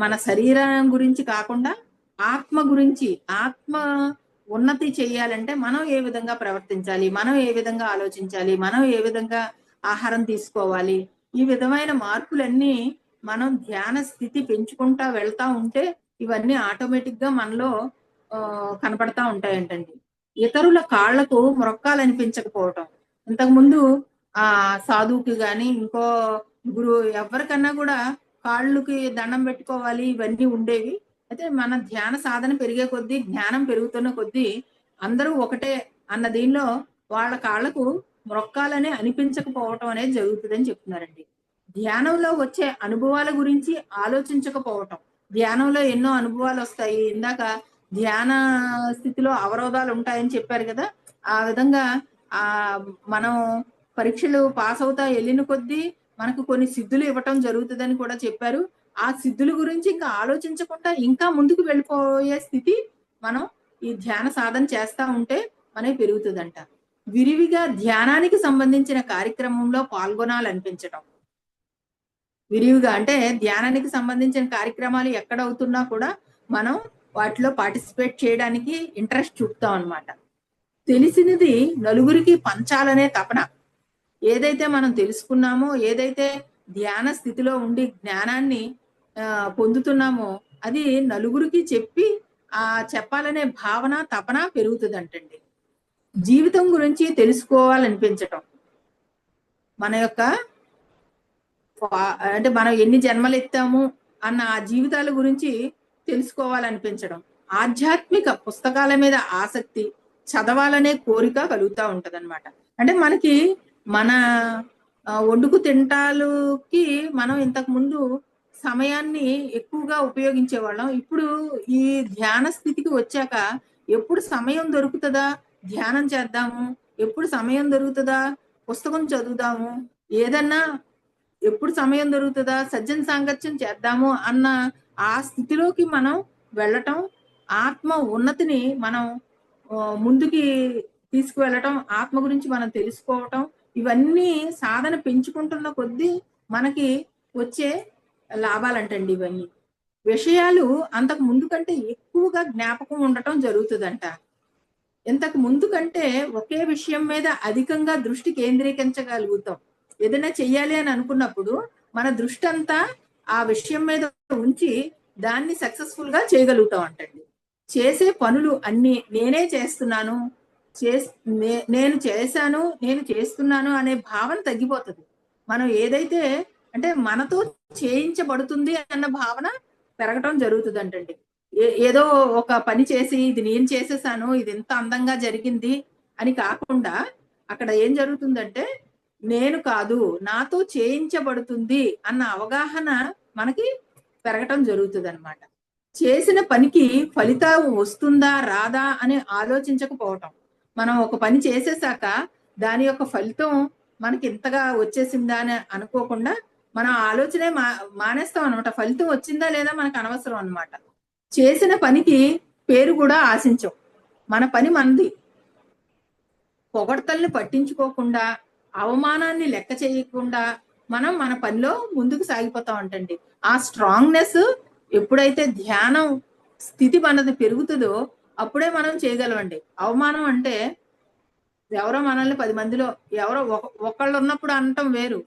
మన శరీరం గురించి కాకుండా ఆత్మ గురించి, ఆత్మ ఉన్నతి చెయ్యాలంటే మనం ఏ విధంగా ప్రవర్తించాలి, మనం ఏ విధంగా ఆలోచించాలి, మనం ఏ విధంగా ఆహారం తీసుకోవాలి, ఈ విధమైన మార్పులన్నీ మనం ధ్యాన స్థితి పెంచుకుంటా వెళ్తా ఉంటే ఇవన్నీ ఆటోమేటిక్ గా మనలో కనపడతా ఉంటాయంటండి. ఇతరుల కాళ్లకు మొక్కాలనిపించకపోవటం. ఇంతకుముందు సాధువుకి గాని ఇంకో గురువు ఎవరికన్నా కూడా కాళ్ళకి దండం పెట్టుకోవాలి ఇవన్నీ ఉండేవి. అయితే మన ధ్యాన సాధన పెరిగే కొద్దీ, జ్ఞానం పెరుగుతున్న కొద్దీ అందరూ ఒకటే అన్న దీనిలో వాళ్ళ కాళ్లకు మొక్కాలని అనిపించకపోవటం అనేది జరుగుతుందని చెప్తున్నారండి. ధ్యానంలో వచ్చే అనుభవాల గురించి ఆలోచించకపోవటం. ధ్యానంలో ఎన్నో అనుభవాలు వస్తాయి. ఇందాక ధ్యాన స్థితిలో అవరోధాలు ఉంటాయని చెప్పారు కదా. ఆ విధంగా మనం పరీక్షలు పాస్ అవుతా వెళ్ళిన కొద్దీ మనకు కొన్ని సిద్ధులు ఇవ్వటం జరుగుతుందని కూడా చెప్పారు. ఆ సిద్ధుల గురించి ఇంకా ఆలోచించకుండా ఇంకా ముందుకు వెళ్ళిపోయే స్థితి మనం ఈ ధ్యాన సాధన చేస్తా ఉంటే మనకి పెరుగుతుందంట. విరివిగా ధ్యానానికి సంబంధించిన కార్యక్రమంలో పాల్గొనాలనిపించటం. విరివిగా అంటే ధ్యానానికి సంబంధించిన కార్యక్రమాలు ఎక్కడ అవుతున్నా కూడా మనం వాటిలో పార్టిసిపేట్ చేయడానికి ఇంట్రెస్ట్ చూపుతాం అన్నమాట. తెలిసినది నలుగురికి పంచాలనే తపన. ఏదైతే మనం తెలుసుకున్నామో, ఏదైతే ధ్యాన స్థితిలో ఉండి జ్ఞానాన్ని పొందుతున్నామో అది నలుగురికి చెప్పాలనే భావన, తపన పెరుగుతుందంటండి. జీవితం గురించి తెలుసుకోవాలనిపించటం. మన యొక్క అంటే మనం ఎన్ని జన్మలు ఎత్తాము అన్న ఆ జీవితాల గురించి తెలుసుకోవాలనిపించడం. ఆధ్యాత్మిక పుస్తకాల మీద ఆసక్తి, చదవాలనే కోరిక కలుగుతూ ఉంటదన్నమాట. అంటే మనకి మన వండుకు తింటాలుకి మనం ఇంతకు ముందు సమయాన్ని ఎక్కువగా ఉపయోగించేవాళ్ళం. ఇప్పుడు ఈ ధ్యాన స్థితికి వచ్చాక ఎప్పుడు సమయం దొరుకుతుందా ధ్యానం చేద్దాము, ఎప్పుడు సమయం దొరుకుతుందా పుస్తకం చదువుదాము, ఏదన్నా ఎప్పుడు సమయం దొరుకుతుందా సజ్జన సాంగత్యం చేద్దాము అన్న ఆ స్థితిలోకి మనం వెళ్ళటం, ఆత్మ ఉన్నతిని మనం ముందుకి తీసుకువెళ్ళటం, ఆత్మ గురించి మనం తెలుసుకోవటం, ఇవన్నీ సాధన పెంచుకుంటున్న కొద్దీ మనకి వచ్చే లాభాలంటండి. ఇవన్నీ విషయాలు అంతకు ముందు కంటే ఎక్కువగా జ్ఞాపకం ఉండటం జరుగుతుందంట. ఇంతకు ముందు కంటే ఒకే విషయం మీద అధికంగా దృష్టి కేంద్రీకరించగలుగుతాం. ఏదైనా చెయ్యాలి అని అనుకున్నప్పుడు మన దృష్టి అంతా ఆ విషయం మీద ఉంచి దాన్ని సక్సెస్ఫుల్ గా చేయగలుగుతాం అంటండి. చేసే పనులు అన్ని నేనే చేస్తున్నాను, నేను చేశాను, నేను చేస్తున్నాను అనే భావన తగ్గిపోతుంది. మనం ఏదైతే అంటే మనతో చేయించబడుతుంది అన్న భావన పెరగటం జరుగుతుంది అంటండి. ఏదో ఒక పని చేసి ఇది నేను చేసేసాను, ఇది ఎంత అందంగా జరిగింది అని కాకుండా అక్కడ ఏం జరుగుతుందంటే నేను కాదు నాతో చేయించబడుతుంది అన్న అవగాహన మనకి పెరగటం జరుగుతుంది అనమాట. చేసిన పనికి ఫలితం వస్తుందా రాదా అని ఆలోచించకపోవటం. మనం ఒక పని చేసేసాక దాని యొక్క ఫలితం మనకి ఇంతగా వచ్చేసిందా అని అనుకోకుండా మనం ఆలోచనే మానేస్తాం అనమాట. ఫలితం వచ్చిందా లేదా మనకు అనవసరం అనమాట. చేసిన పనికి పేరు కూడా ఆశించం. మన పని మనది. పొగడ్తల్ని పట్టించుకోకుండా, అవమానాన్ని లెక్క చేయకుండా మనం మన పనిలో ముందుకు సాగిపోతాం అంటండి. ఆ స్ట్రాంగ్నెస్ ఎప్పుడైతే ధ్యానం స్థితి మనది పెరుగుతుందో అప్పుడే మనం చేయగలమండి. అవమానం అంటే ఎవరో మనల్ని 10 మందిలో ఎవరో ఒకళ్ళు ఉన్నప్పుడు అనటం వేరు.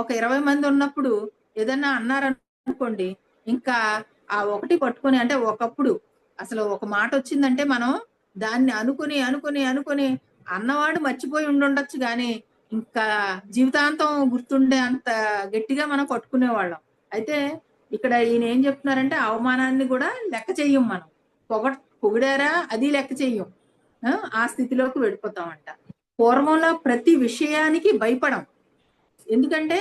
ఒక 20 మంది ఉన్నప్పుడు ఏదన్నా అన్నారనుకోండి, ఇంకా ఆ ఒకటి పట్టుకొని, అంటే ఒకప్పుడు అసలు ఒక మాట వచ్చిందంటే మనం దాన్ని అనుకుని అనుకుని అనుకుని అన్నవాడు మర్చిపోయి ఉండుండొచ్చు కానీ ఇంకా జీవితాంతం గుర్తుండే అంత గట్టిగా మనం పట్టుకునేవాళ్ళం. అయితే ఇక్కడ ఈయన ఏం చెప్తున్నారంటే అవమానాన్ని కూడా లెక్క చెయ్యం మనం. పొగిడారా అది లెక్క చెయ్యం. ఆ స్థితిలోకి వెళ్ళిపోతామంట. పూర్వంలో ప్రతి విషయానికి భయపడం. ఎందుకంటే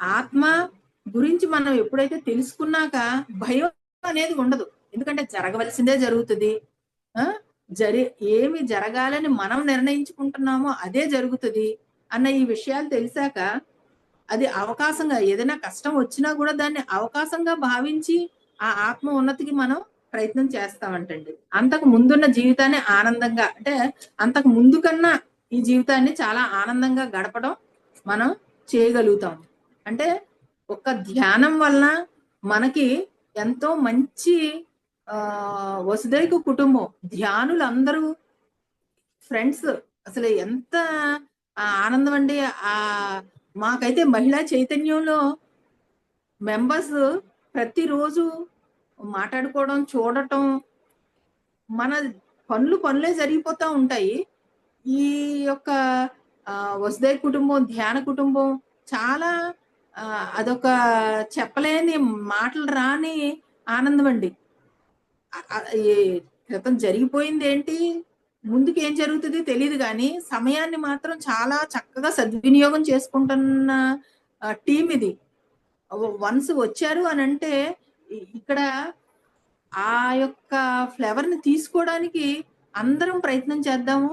ఆత్మ గురించి మనం ఎప్పుడైతే తెలుసుకున్నాక భయం అనేది ఉండదు. ఎందుకంటే జరగవలసిందే జరుగుతుంది. ఏమి జరగాలని మనం నిర్ణయించుకుంటున్నామో అదే జరుగుతుంది అన్న ఈ విషయాలు తెలిసాక అది అవకాశంగా, ఏదైనా కష్టం వచ్చినా కూడా దాన్ని అవకాశంగా భావించి ఆ ఆత్మ ఉన్నతికి మనం ప్రయత్నం చేస్తామంటండి. అంతకు ముందున్న జీవితాన్ని ఆనందంగా, అంటే అంతకు ముందు కన్నా ఈ జీవితాన్ని చాలా ఆనందంగా గడపడం మనం చేయగలుగుతాం. అంటే ఒక ధ్యానం వలన మనకి ఎంతో మంచి వసుదైక కుటుంబం, ధ్యానులందరూ ఫ్రెండ్స్, అసలు ఎంత ఆనందం అండి. మాకైతే మహిళా చైతన్యంలో మెంబర్స్ ప్రతిరోజు మాట్లాడుకోవడం, చూడటం, మన పనులే జరిగిపోతూ ఉంటాయి. ఈ యొక్క వసుదైక కుటుంబం, ధ్యాన కుటుంబం చాలా అదొక చెప్పలేని, మాటలు రాని ఆనందం అండి. క్రితం జరిగిపోయింది ఏంటి, ముందుకు ఏం జరుగుతుంది తెలియదు కానీ సమయాన్ని మాత్రం చాలా చక్కగా సద్వినియోగం చేసుకుంటున్న టీం ఇది. వన్స్ వచ్చారు అని అంటే ఇక్కడ ఆ యొక్క ఫ్లేవర్ ని తీసుకోవడానికి అందరం ప్రయత్నం చేద్దాము.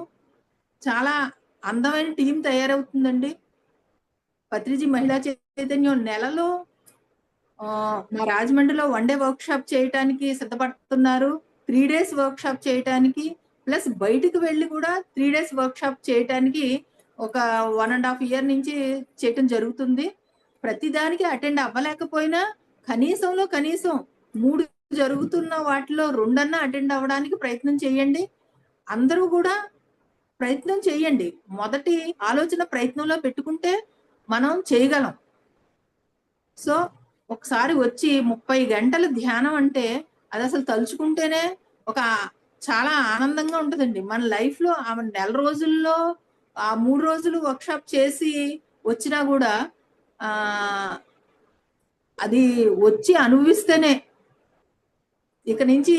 చాలా అందమైన టీం తయారవుతుందండి. పత్రిజీ మహిళా చైతన్యం నెలలో మా రాజమండ్రిలో 1 డే వర్క్ షాప్ చేయటానికి సిద్ధపడుతున్నారు. 3 days వర్క్ షాప్ చేయటానికి, ప్లస్ బయటకు వెళ్ళి కూడా 3 days వర్క్ షాప్ చేయటానికి ఒక 1.5 year నుంచి చేయటం జరుగుతుంది. ప్రతిదానికి అటెండ్ అవ్వలేకపోయినా కనీసం 3 జరుగుతున్న వాటిలో 2 అన్నా అటెండ్ అవ్వడానికి ప్రయత్నం చేయండి. అందరూ కూడా ప్రయత్నం చేయండి. మొదటి ఆలోచన ప్రయత్నంలో పెట్టుకుంటే మనం చేయగలం. సో ఒకసారి వచ్చి 30 గంటల ధ్యానం అంటే అది అసలు తలుచుకుంటేనే ఒక చాలా ఆనందంగా ఉంటుందండి. మన లైఫ్ లో ఆ నెల రోజుల్లో ఆ 3 రోజులు వర్క్షాప్ చేసి వచ్చినా కూడా అది వచ్చి అనుభవిస్తేనే, ఇక నుంచి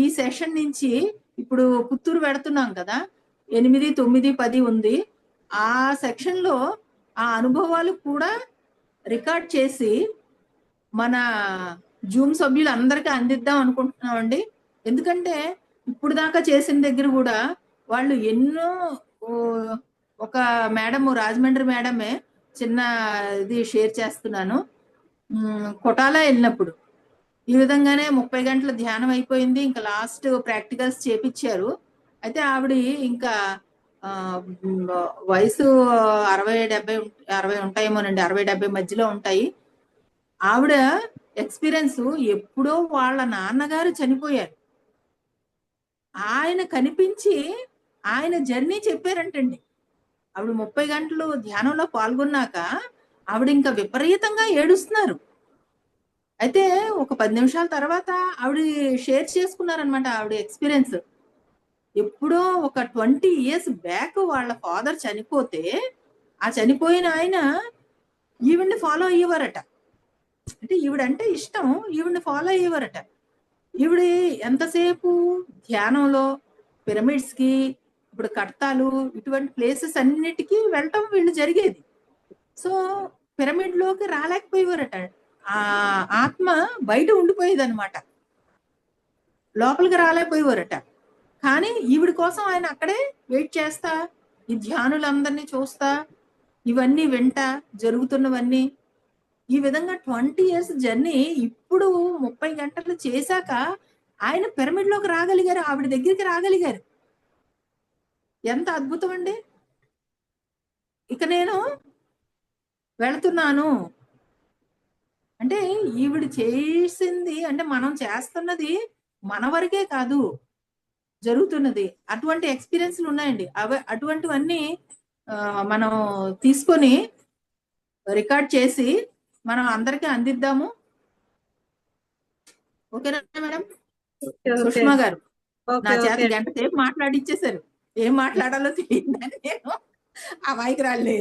ఈ సెషన్ నుంచి ఇప్పుడు పుత్తూరు పెడుతున్నాం కదా, 8, 9, 10 ఉంది. ఆ సెక్షన్ లో ఆ అనుభవాలు కూడా రికార్డ్ చేసి మన జూమ్ సభ్యులందరికీ అందిద్దాం అనుకుంటున్నామండి. ఎందుకంటే ఇప్పుడు దాకా చేసిన దగ్గర కూడా వాళ్ళు ఎన్నో, ఒక మేడం, రాజమండ్రి మేడమే చిన్న ఇది షేర్ చేస్తున్నాను. కొటాలా వెళ్ళినప్పుడు ఈ విధంగానే 30 గంటల ధ్యానం అయిపోయింది. ఇంకా లాస్ట్ ప్రాక్టికల్స్ చేపించారు. అయితే ఆవిడ ఇంకా వయసు 60 ఉంటాయేమోనండి, 60-70 మధ్యలో ఉంటాయి. ఆవిడ ఎక్స్పీరియన్స్ ఎప్పుడో వాళ్ళ నాన్నగారు చనిపోయారు, ఆయన కనిపించి ఆయన జర్నీ చెప్పారంటండి. ఆవిడ 30 గంటలు ధ్యానంలో పాల్గొన్నాక ఆవిడ ఇంకా విపరీతంగా ఏడుస్తున్నారు. అయితే ఒక 10 నిమిషాల తర్వాత ఆవిడ షేర్ చేసుకున్నారనమాట ఆవిడ ఎక్స్పీరియన్స్. ఎప్పుడో ఒక 20 years బ్యాక్ వాళ్ళ ఫాదర్ చనిపోతే ఆ చనిపోయిన ఆయన ఈవిడ్ని ఫాలో అయ్యేవారట. అంటే ఈవిడంటే ఇష్టం, ఈవిడ్ని ఫాలో అయ్యేవారట. ఈవిడ ఎంతసేపు ధ్యానంలో పిరమిడ్స్ కి, ఇప్పుడు కడతాలు, ఇటువంటి ప్లేసెస్ అన్నిటికీ వెళ్ళటం వీళ్ళు జరిగేది. సో పిరమిడ్ లోకి రాలేకపోయేవారట. ఆ ఆత్మ బయట ఉండిపోయేది అనమాట, లోపలికి రాలేకపోయేవారట. కానీ ఈవిడ కోసం ఆయన అక్కడే వెయిట్ చేస్తా, ఈ ధ్యానులందరినీ చూస్తా, ఇవన్నీ వింటా, జరుగుతున్నవన్నీ. ఈ విధంగా 20 years జర్నీ ఇప్పుడు 30 గంటలు చేశాక ఆయన పిరమిడ్ లోకి రాగలిగారు, ఆవిడ దగ్గరికి రాగలిగారు. ఎంత అద్భుతం అండి. ఇక నేను వెళ్తున్నాను అంటే ఈవిడ చేసింది అంటే మనం చేస్తున్నది మన వరకే కాదు జరుగుతున్నది. అటువంటి ఎక్స్పీరియన్స్లు ఉన్నాయండి. అటువంటివన్నీ మనం తీసుకొని రికార్డ్ చేసి మనం అందరికీ అందిద్దాము. ఓకేనా మేడం? ఓకే ఓకే సుష్మా గారు నా ఓకే చేత ఓకే గంట సేపు మాట్లాడిచ్చేసారు. ఏం మాట్లాడాలో తెలియదని నేను ఆ మైక్ రాళ్ళే